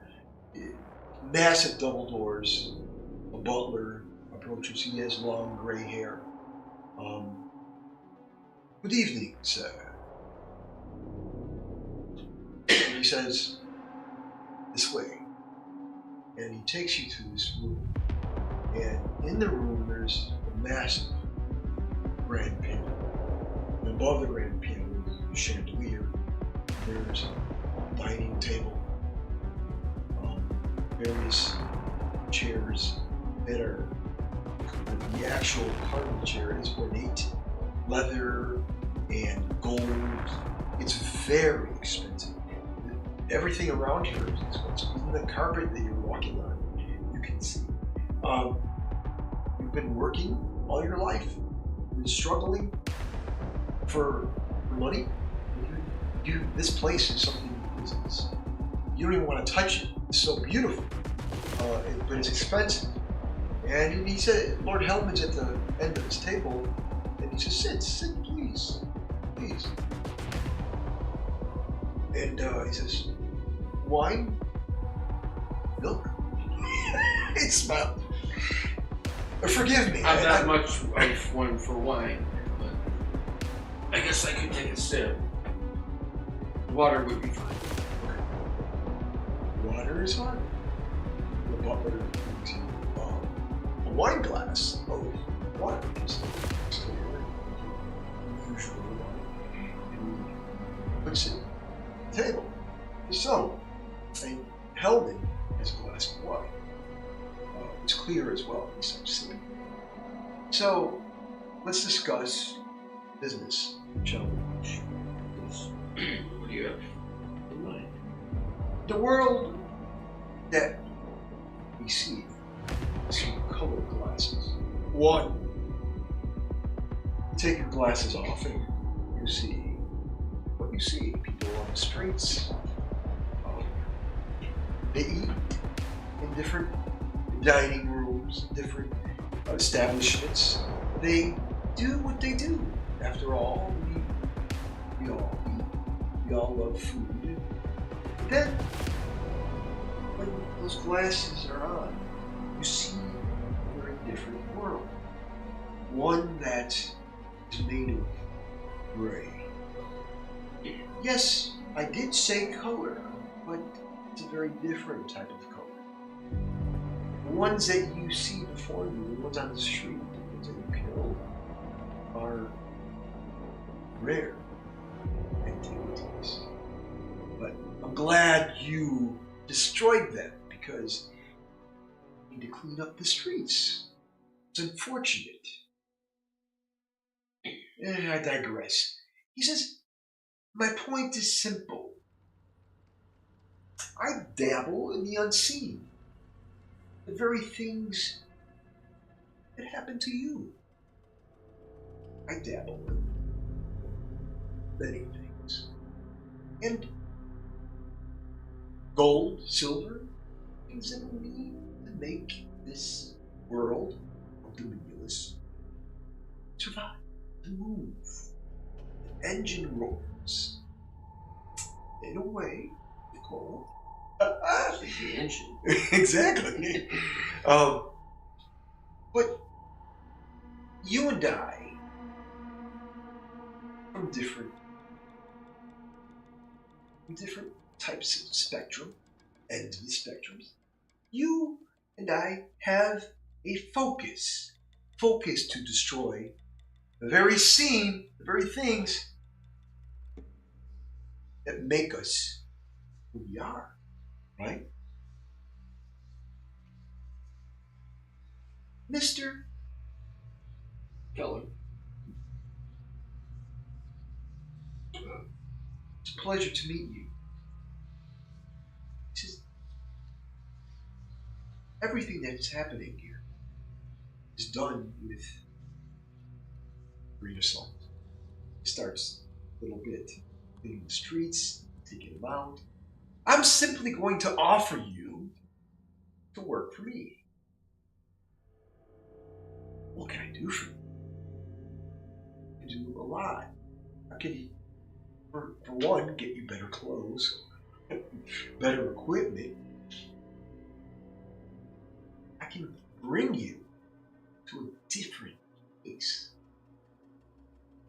[SPEAKER 1] massive double doors. A butler approaches. He has long gray hair. Good evening, sir. And he says, this way. And he takes you to this room. And in the room, there's a massive grand piano. And above the grand piano is a chandelier. There's a dining table. Various chairs that are, the actual carving chair is ornate, leather and gold. It's very expensive. Everything around here is expensive. Even the carpet that you're walking on, you can see. You've been working all your life. You've been struggling for money. This place is something you don't even want to touch it. It's so beautiful, but it's expensive. And he said, Lord Hellman's at the end of his table, and he says, sit, please. And he says, wine? Milk? He smiled. Forgive me.
[SPEAKER 2] I'm not much of one for wine, but I guess I could take a sip. Water would be fine.
[SPEAKER 1] Okay. Water is fine. The butler brings you a wine glass of water. Just usual wine. And he puts it on the table. So, and Hellman has a glass of wine. It's clear as well. He starts sipping. So, let's discuss business, shall we?
[SPEAKER 2] Yes. What do you have in mind?
[SPEAKER 1] The world that we see is through colored glasses. One, take your glasses off and you see what you see people on the streets. They eat in different dining rooms, different establishments. They do what they do. After all, we all eat. We all love food. But then, when those glasses are on, you see a very different world. One that is made of gray. Yes, I did say color, but it's a very different type of color. The ones that you see before you, the ones on the street, the ones that you kill, are rare activities. But I'm glad you destroyed them because you need to clean up the streets. It's unfortunate. I digress. He says, my point is simple. I dabble in the unseen. The very things that happen to you. I dabble in many things. And gold, silver, things that we need to make this world of the meaningless survive, to move. The engine roars. In a way, Nicole.
[SPEAKER 2] The engine.
[SPEAKER 1] Exactly. But you and I, from different types of spectrum, ends of the spectrums, you and I have a focus to destroy the very scene, the very things that make us who we are, right? Mr.
[SPEAKER 2] Keller.
[SPEAKER 1] It's a pleasure to meet you. He says, everything that is happening here is done with grain of salt. It starts a little bit cleaning the streets, taking them out. I'm simply going to offer you to work for me. What can I do for you? I can do a lot. I can, for one, get you better clothes, better equipment. I can bring you to a different place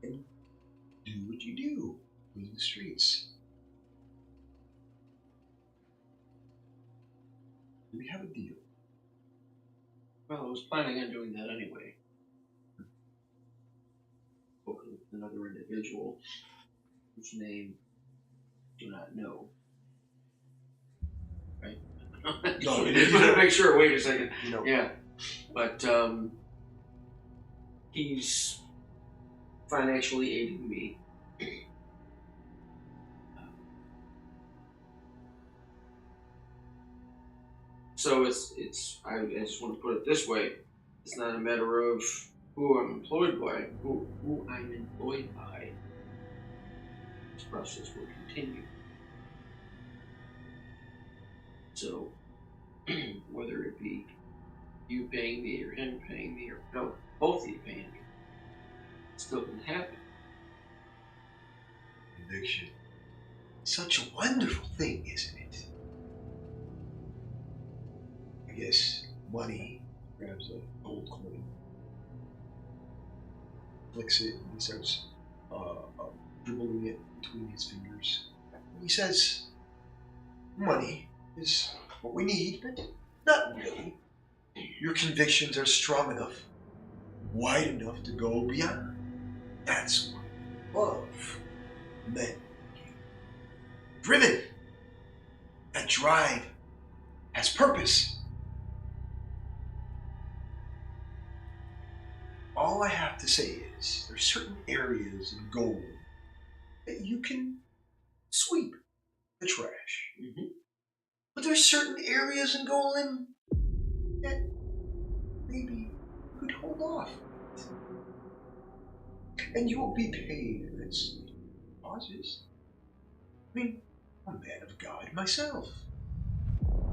[SPEAKER 1] and do what you do in the streets. Do we have a deal?
[SPEAKER 2] Well, I was planning on doing that anyway. Spoken with another individual whose name I do not know. Right?
[SPEAKER 1] No,
[SPEAKER 2] just want to make sure. Wait a second.
[SPEAKER 1] You know.
[SPEAKER 2] Yeah, but he's financially aiding me. So it's. I just want to put it this way: it's not a matter of who I'm employed by, who I'm employed by. This process will continue. So whether it be you paying me or him paying me or no, both of you paying me, it's still going to happen.
[SPEAKER 1] Conviction. Such a wonderful thing, isn't it? I guess money grabs a gold coin, flicks it, and he starts dribbling it between his fingers. And he says, money is what we need, but not really. Your convictions are strong enough, wide enough to go beyond. That's what love men. Driven. That drive has purpose. All I have to say is there's certain areas in gold that you can sweep the trash.
[SPEAKER 2] Mm-hmm.
[SPEAKER 1] But there's certain areas in gold that maybe you could hold off. And you will be paid immensely. Pauses. I mean, I'm a man of God myself.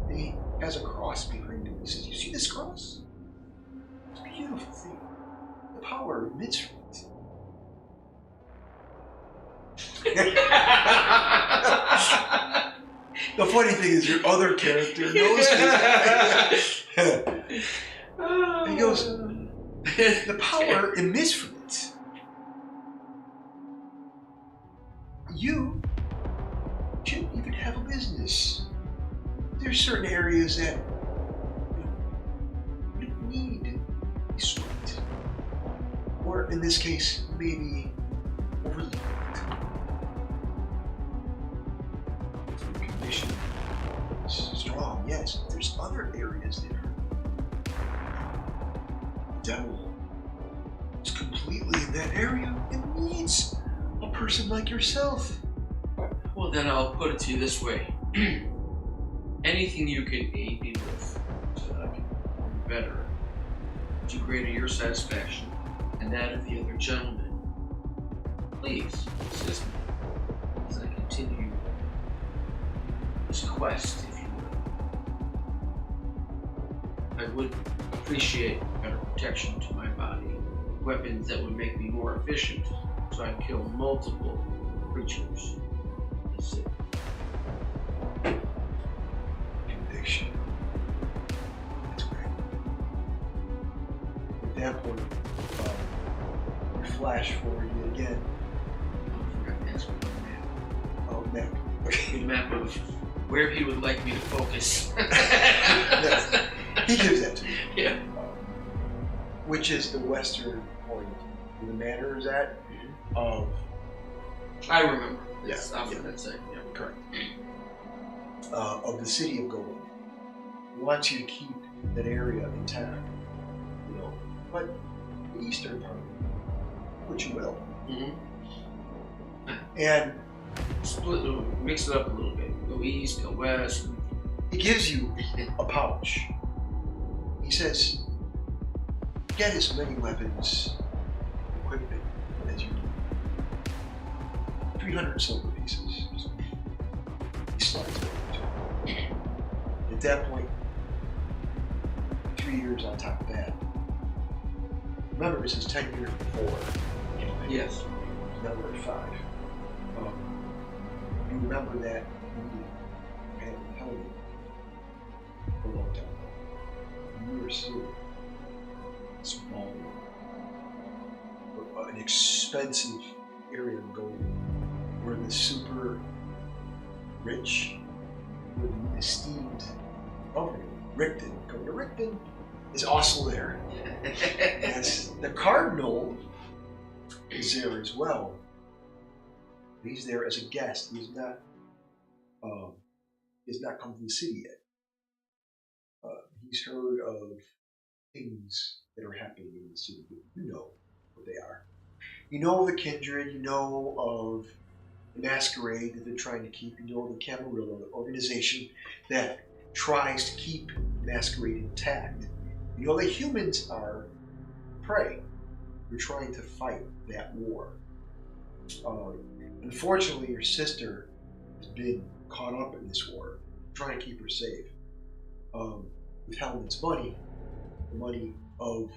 [SPEAKER 1] And he has a cross behind him. He says, you see this cross? It's a beautiful thing. The power emits from it. The funny thing is your other character knows this. He goes, the power emits from it. You shouldn't even have a business. There's certain areas that you don't need to be swept. Or in this case, maybe overlooked. Condition is strong, yes. There's other areas there. The devil is completely in that area. It needs a person like yourself.
[SPEAKER 2] Well, then I'll put it to you this way. Anything you can aid me with so that I can perform better to greater your satisfaction and that of the other gentlemen, please assist me as I continue this quest, if you will. I would appreciate better protection to my body, weapons that would make me more efficient so I can kill multiple creatures in the city.
[SPEAKER 1] Conviction. That's great. At that point, you flash forward yet again.
[SPEAKER 2] I forgot to ask for the map.
[SPEAKER 1] Oh, map. Okay.
[SPEAKER 2] The map of where he would like me to focus.
[SPEAKER 1] Yes. He gives that to me.
[SPEAKER 2] Yeah.
[SPEAKER 1] Which is the western point where the manor is at. Of
[SPEAKER 2] I remember.
[SPEAKER 1] Yeah,
[SPEAKER 2] It's off
[SPEAKER 1] yeah.
[SPEAKER 2] of that side. Yeah.
[SPEAKER 1] correct. Of the city of Gold. He wants you to keep that area intact. But the eastern part, which you will.
[SPEAKER 2] Mm-hmm.
[SPEAKER 1] And
[SPEAKER 2] Split, mix it up a little bit. Go east, go west.
[SPEAKER 1] he gives you a pouch. He says, get as many weapons, equipment as you need. 300 silver pieces. He slides over to it. At that point, 3 years on top of that. Remember, this is 10 years before.
[SPEAKER 2] Yes.
[SPEAKER 1] Now we're at 5. You remember that meeting and Helen a long time ago. You were still small, an expensive area of gold where the super rich, where the esteemed governor, Rickton, Governor Rickton, is also there. Yes, the cardinal is there as well. He's there as a guest. He's not come to the city yet. He's heard of things that are happening in the city. You know what they are. You know the kindred. You know of the masquerade that they're trying to keep. You know the Camarilla, the organization that tries to keep masquerade intact. You know the humans are prey. They're trying to fight that war. Unfortunately, your sister has been caught up in this war, trying to keep her safe. With Helen's money, the money of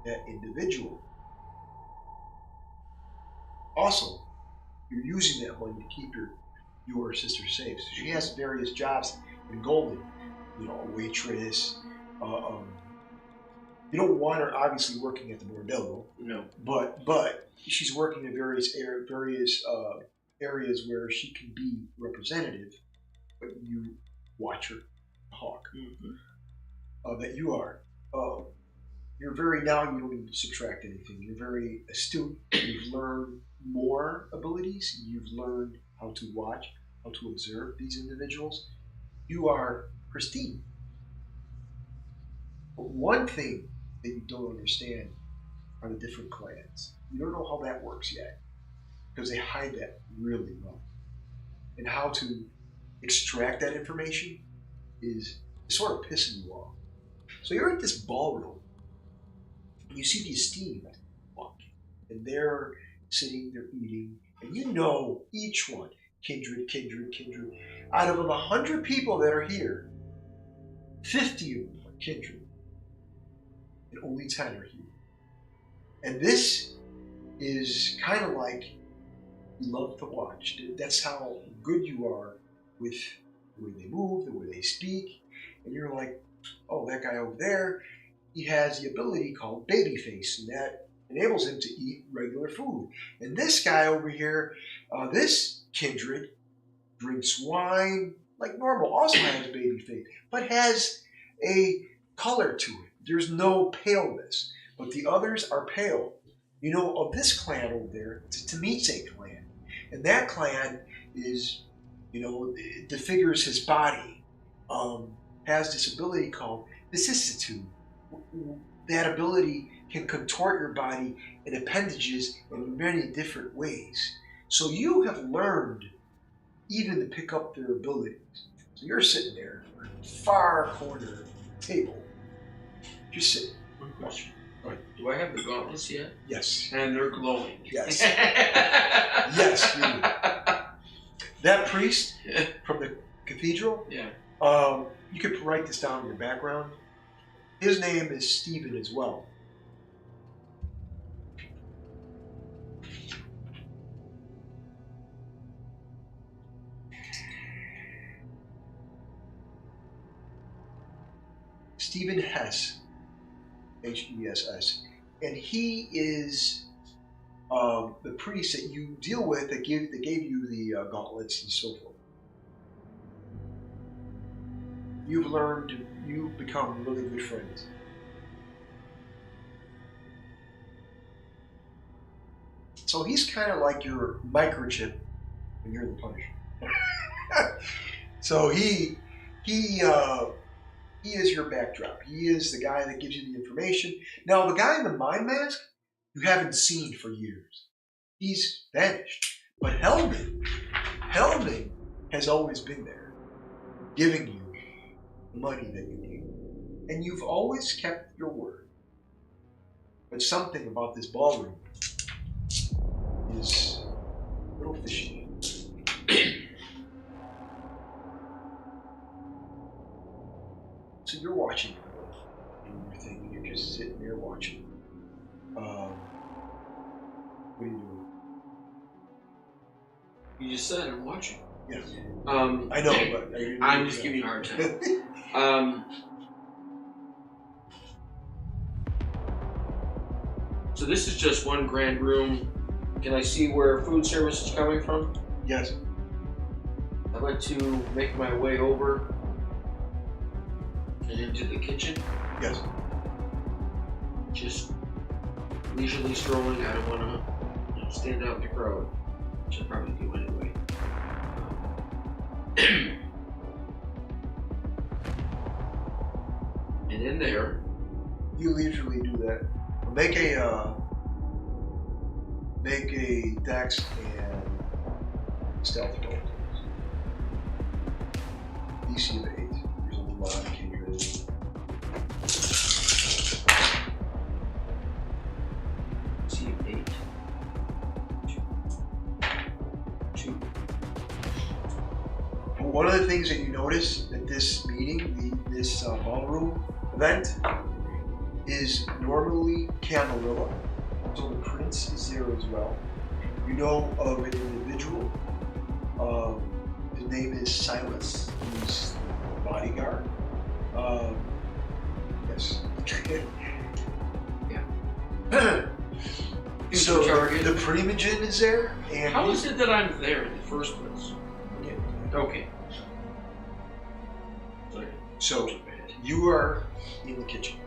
[SPEAKER 1] that individual. Also, you're using that money to keep your sister safe. So she has various jobs in Golden. A waitress. You don't want her obviously working at the bordello.
[SPEAKER 2] No.
[SPEAKER 1] But she's working in various areas where she can be representative, but you watch her hawk.
[SPEAKER 2] Mm-hmm.
[SPEAKER 1] That you are. You're very, now you don't need to subtract anything. You're very astute. You've learned more abilities. You've learned how to watch, how to observe these individuals. You are pristine. But one thing that you don't understand are the different clans. You don't know how that works yet, because they hide that really well. And how to extract that information is sort of pissing you off. So you're at this ballroom, and you see the esteemed walking, and they're sitting, they're eating, and you know each one. kindred. Out of 100 people that are here, 50 of them are kindred, and only 10 are here. And this is kind of like you love to watch. That's how good you are with the way they move, the way they speak, and you're like, oh, that guy over there, he has the ability called baby face, and that enables him to eat regular food. And this guy over here, this kindred, drinks wine like normal, also has baby face, but has a color to it. There's no paleness, but the others are pale. You know, of this clan over there, it's a Temitse clan. And that clan is, you know, disfigures his body, has this ability called vicissitude. That ability can contort your body in appendages in many different ways. So you have learned even to pick up their abilities. So you're sitting there in the far corner table, just sitting.
[SPEAKER 2] One question. Do I have the gauntlets yet?
[SPEAKER 1] Yes.
[SPEAKER 2] And they're glowing.
[SPEAKER 1] Yes. Yes, you do. That priest from the cathedral,
[SPEAKER 2] yeah.
[SPEAKER 1] You could write this down in your background. His name is Steven as well. Steven Hess, Hess, and he is the priest that you deal with that gave you the gauntlets and so forth. You've learned, you've become really good friends. So he's kind of like your microchip when you're the Punisher. So he is your backdrop. He is the guy that gives you the information. Now, the guy in the mind mask, you haven't seen for years. He's vanished. But Hellman has always been there, giving you the money that you need. And you've always kept your word. But something about this ballroom is a little fishy. So you're watching everything, and you're just sitting there watching. What are you doing?
[SPEAKER 2] You just said I'm watching.
[SPEAKER 1] Yes. I know, but
[SPEAKER 2] I'm just giving you a hard time. So this is just one grand room. Can I see where food service is coming from?
[SPEAKER 1] Yes.
[SPEAKER 2] I'd like to make my way over and into the kitchen.
[SPEAKER 1] Yes.
[SPEAKER 2] Just leisurely strolling. I don't want to stand out in the crowd, which I probably do anyway. And in there,
[SPEAKER 1] you leisurely do that. Make a dex and stealth roll. DC of 8. There's a lot of kindred.
[SPEAKER 2] DC of 8. 2.
[SPEAKER 1] One of the things that you notice at this meeting, this ballroom event, is normally Camarilla, so the prince is there as well. You know of an individual. His name is Silas. He's the bodyguard. Yes.
[SPEAKER 2] Yeah.
[SPEAKER 1] So the Primogen is there, and
[SPEAKER 2] how is it that I'm there in the first place?
[SPEAKER 1] Yeah.
[SPEAKER 2] Okay.
[SPEAKER 1] So you are in the kitchen.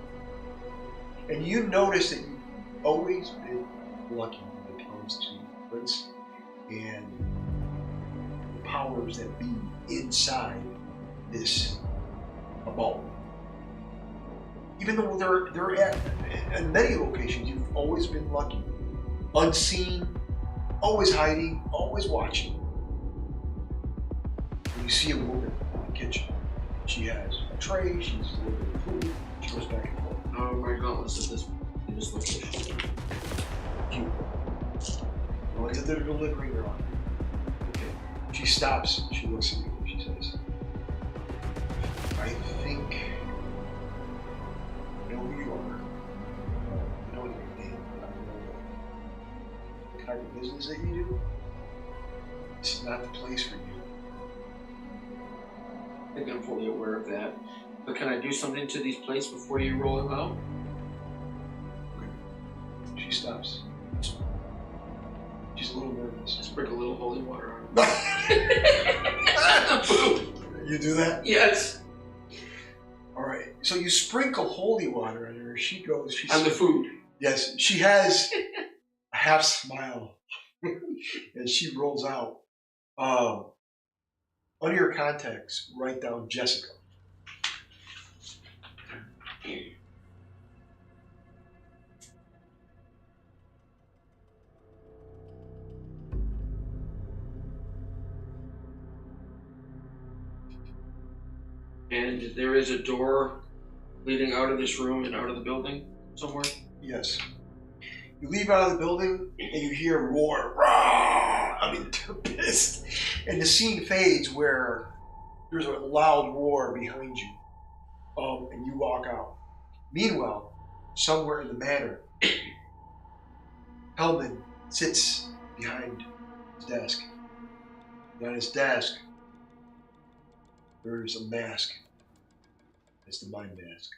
[SPEAKER 1] And you notice that you've always been lucky when it comes to prince and the powers that be inside this ballroom. Even though they're at in many locations, you've always been lucky. Unseen, always hiding, always watching. And you see a woman in the kitchen. She has a tray, she's delivering food, she goes back and forth.
[SPEAKER 2] Oh my gauntlets in this location.
[SPEAKER 1] Cute. The ones that they're delivering are on. Okay. She stops. She looks at you and she says, I think I know who you are. I know your name. I know the kind of business that you do. This is not the place for you.
[SPEAKER 2] I think I'm fully aware of that. But can I do something to these plates before you roll them out?
[SPEAKER 1] Okay. She stops. She's a little nervous.
[SPEAKER 2] I sprinkle a little holy water on
[SPEAKER 1] them.
[SPEAKER 2] Boom!
[SPEAKER 1] You do that?
[SPEAKER 2] Yes.
[SPEAKER 1] All right. So you sprinkle holy water on her. She goes.
[SPEAKER 2] On the food.
[SPEAKER 1] Yes. She has a half smile, and she rolls out. Under your contacts, write down Jessica.
[SPEAKER 2] And there is a door leading out of this room and out of the building somewhere?
[SPEAKER 1] Yes. You leave out of the building and you hear a roar. Rah! I mean, they're pissed. And the scene fades where there's a loud roar behind you. And you walk out. Meanwhile, somewhere in the manor, Hellman sits behind his desk. And on his desk, there's a mask. It's the mind mask.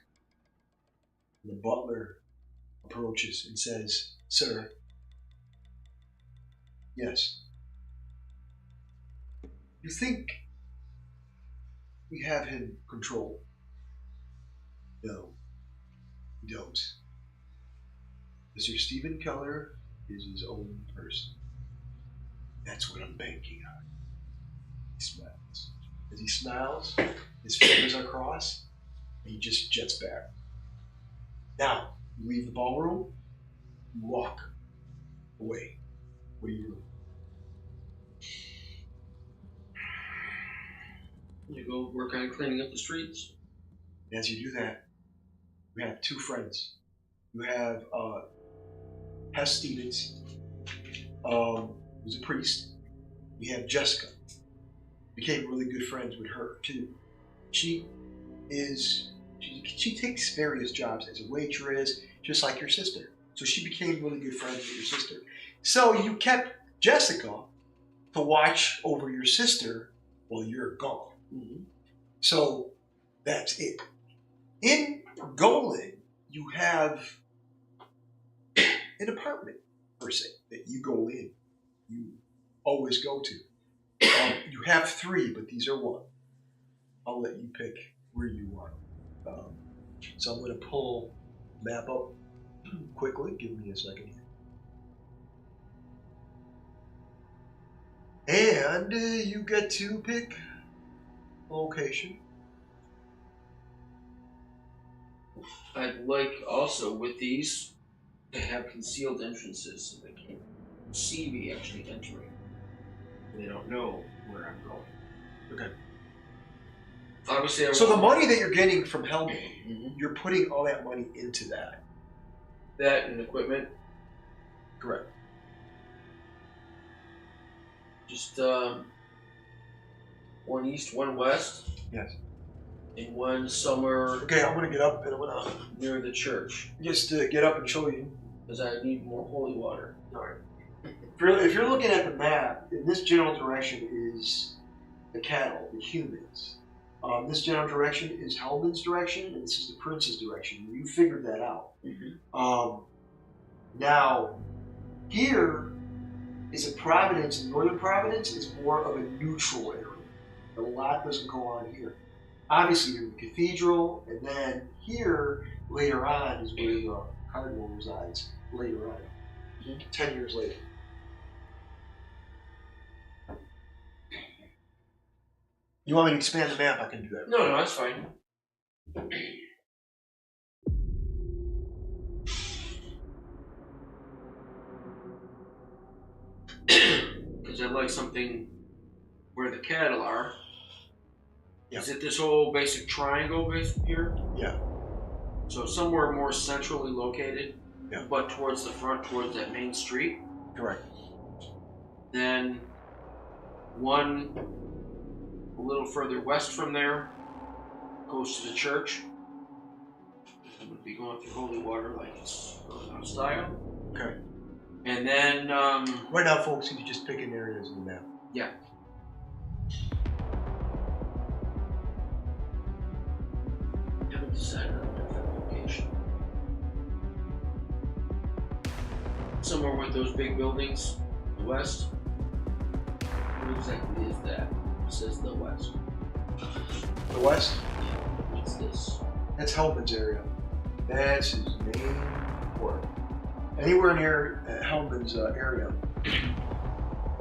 [SPEAKER 1] And the butler approaches and says, Sir, yes. You think we have him controlled? No, we don't. Mr. Steven Keller is his own person. That's what I'm banking on. He smiles. As he smiles, his fingers are crossed, and he just jets back. Now, you leave the ballroom, you walk away. What do you do?
[SPEAKER 2] You go work on cleaning up the streets.
[SPEAKER 1] As you do that, you have two friends. You have Hess Stevens, who's a priest. You have Jessica. Became really good friends with her too. She takes various jobs as a waitress, just like your sister. So she became really good friends with your sister. So you kept Jessica to watch over your sister while you're gone.
[SPEAKER 2] Mm-hmm.
[SPEAKER 1] So that's it. In Golan, you have an apartment, per se, that you go in. You always go to. You have three, but these are one. I'll let you pick where you want. So I'm going to pull the map up quickly. Give me a second here. And you get to pick location.
[SPEAKER 2] I'd like also with these to have concealed entrances so they can't see me actually entering. They don't know where I'm going.
[SPEAKER 1] Okay.
[SPEAKER 2] Obviously,
[SPEAKER 1] so the money that you're getting from Hellman,
[SPEAKER 2] mm-hmm.
[SPEAKER 1] you're putting all that money into that.
[SPEAKER 2] That and equipment?
[SPEAKER 1] Correct.
[SPEAKER 2] Just one east, one west.
[SPEAKER 1] Yes.
[SPEAKER 2] And one somewhere.
[SPEAKER 1] Okay, I'm going to get up and I'm going to...
[SPEAKER 2] near the church.
[SPEAKER 1] Just to get up and show you.
[SPEAKER 2] Because I need more holy water.
[SPEAKER 1] All right. If you're looking at the map, in this general direction is the cattle, the humans. This general direction is Hellman's direction, and this is the prince's direction. You figured that out.
[SPEAKER 2] Mm-hmm.
[SPEAKER 1] Now, here is a Providence. Northern Providence is more of a neutral area. A lot doesn't go on here. Obviously, you're in the cathedral, and then here, later on, is where the cardinal resides, later on, 10 years later. You want me to expand the map? I can do that.
[SPEAKER 2] No, that's fine. Because I'd like something where the cattle are. Yeah. Is it this whole basic triangle here?
[SPEAKER 1] Yeah.
[SPEAKER 2] So somewhere more centrally located,
[SPEAKER 1] yeah.
[SPEAKER 2] But towards the front, towards that main street?
[SPEAKER 1] Correct.
[SPEAKER 2] Then One a little further west from there goes to the church. I'm going to be going through holy water like it's Roadhouse style.
[SPEAKER 1] Okay.
[SPEAKER 2] And then...
[SPEAKER 1] right now, folks, you can just pick an area as the map.
[SPEAKER 2] Yeah. I haven't decided on a different location. Somewhere with those big buildings, the west. What exactly is that? It says the west.
[SPEAKER 1] The west?
[SPEAKER 2] What's this?
[SPEAKER 1] That's Hellman's area. That's his main port. Anywhere near Hellman's area.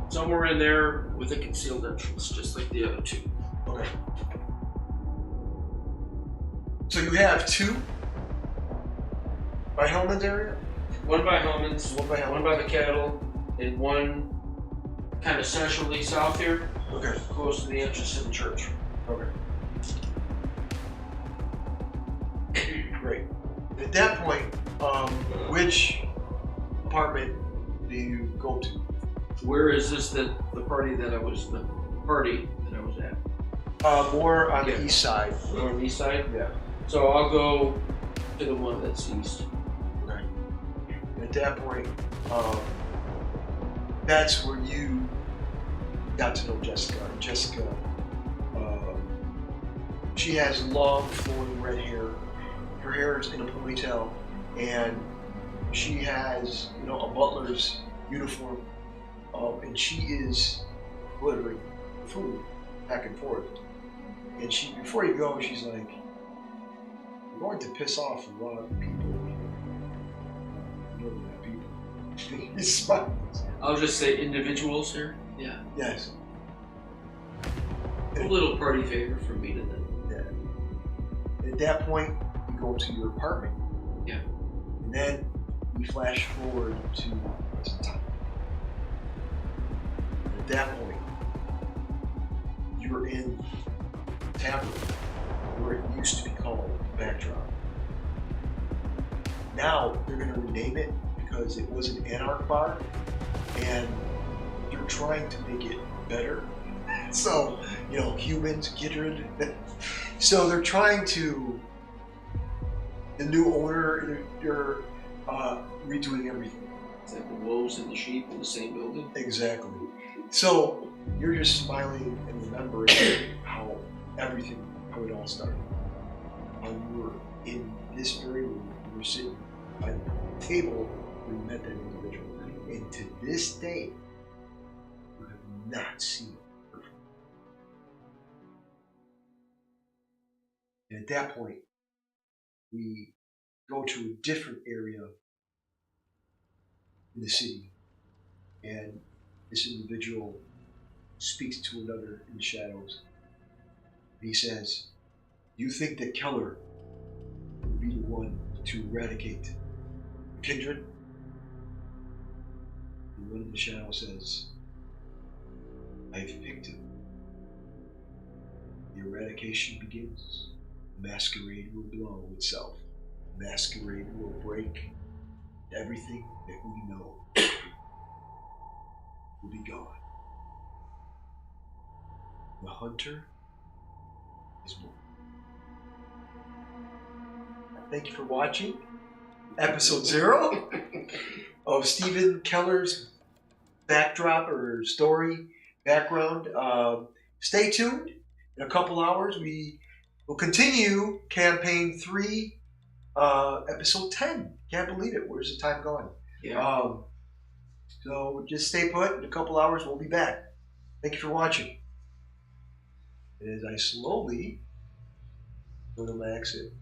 [SPEAKER 2] Somewhere in there with a concealed entrance, just like the other two.
[SPEAKER 1] Okay. So you have two by Hellman's area?
[SPEAKER 2] One by Hellman's,
[SPEAKER 1] One by Hellman's.
[SPEAKER 2] one by the cattle, and one kind of centrally south here,
[SPEAKER 1] Okay.
[SPEAKER 2] close to the entrance to the church.
[SPEAKER 1] Okay. Great. At that point, which apartment do you go to?
[SPEAKER 2] Where is this the party that I was at?
[SPEAKER 1] More on
[SPEAKER 2] Yeah.
[SPEAKER 1] the east side.
[SPEAKER 2] On the east side?
[SPEAKER 1] Yeah.
[SPEAKER 2] So I'll go to the one that's east.
[SPEAKER 1] Okay. At that point, that's where you got to know Jessica. Jessica, she has long, flowing red hair. Her hair is in a ponytail, and she has, a butler's uniform, and she is delivering food back and forth. And she, before you go, she's like, "You're going to piss off a lot of people. People." He smiles.
[SPEAKER 2] I'll just say individuals here. Yeah.
[SPEAKER 1] Yes.
[SPEAKER 2] A little party favor from me to them.
[SPEAKER 1] Yeah. At that point, you go to your apartment.
[SPEAKER 2] Yeah.
[SPEAKER 1] And then we flash forward to present time. At that point, you're in the tavern where it used to be called Backdrop. Now they're going to rename it because it was an Anarch bar, and they're trying to make it better. So, humans get rid of it. So they're trying to, the new owner, they're redoing everything.
[SPEAKER 2] It's like the wolves and the sheep in the same building.
[SPEAKER 1] Exactly. So you're just smiling and remembering how it all started. How you were in this very room, you were sitting by the table where you met that individual. And to this day, you have not seen her. And at that point, we go to a different area in the city, and this individual speaks to another in the shadows. And he says, "You think that Keller would be the one to eradicate kindred?" And one in the shadows says, "I've picked him. The eradication begins. Masquerade will blow itself. Masquerade will break. Everything that we know will be gone. The hunter is born." Thank you for watching episode 0 of Steven Keller's backdrop or story background. Stay tuned. In a couple hours, we will continue campaign 3, episode 10. Can't believe it. Where's the time going?
[SPEAKER 2] Yeah.
[SPEAKER 1] So just stay put. In a couple hours, we'll be back. Thank you for watching. And as I slowly go to my exit.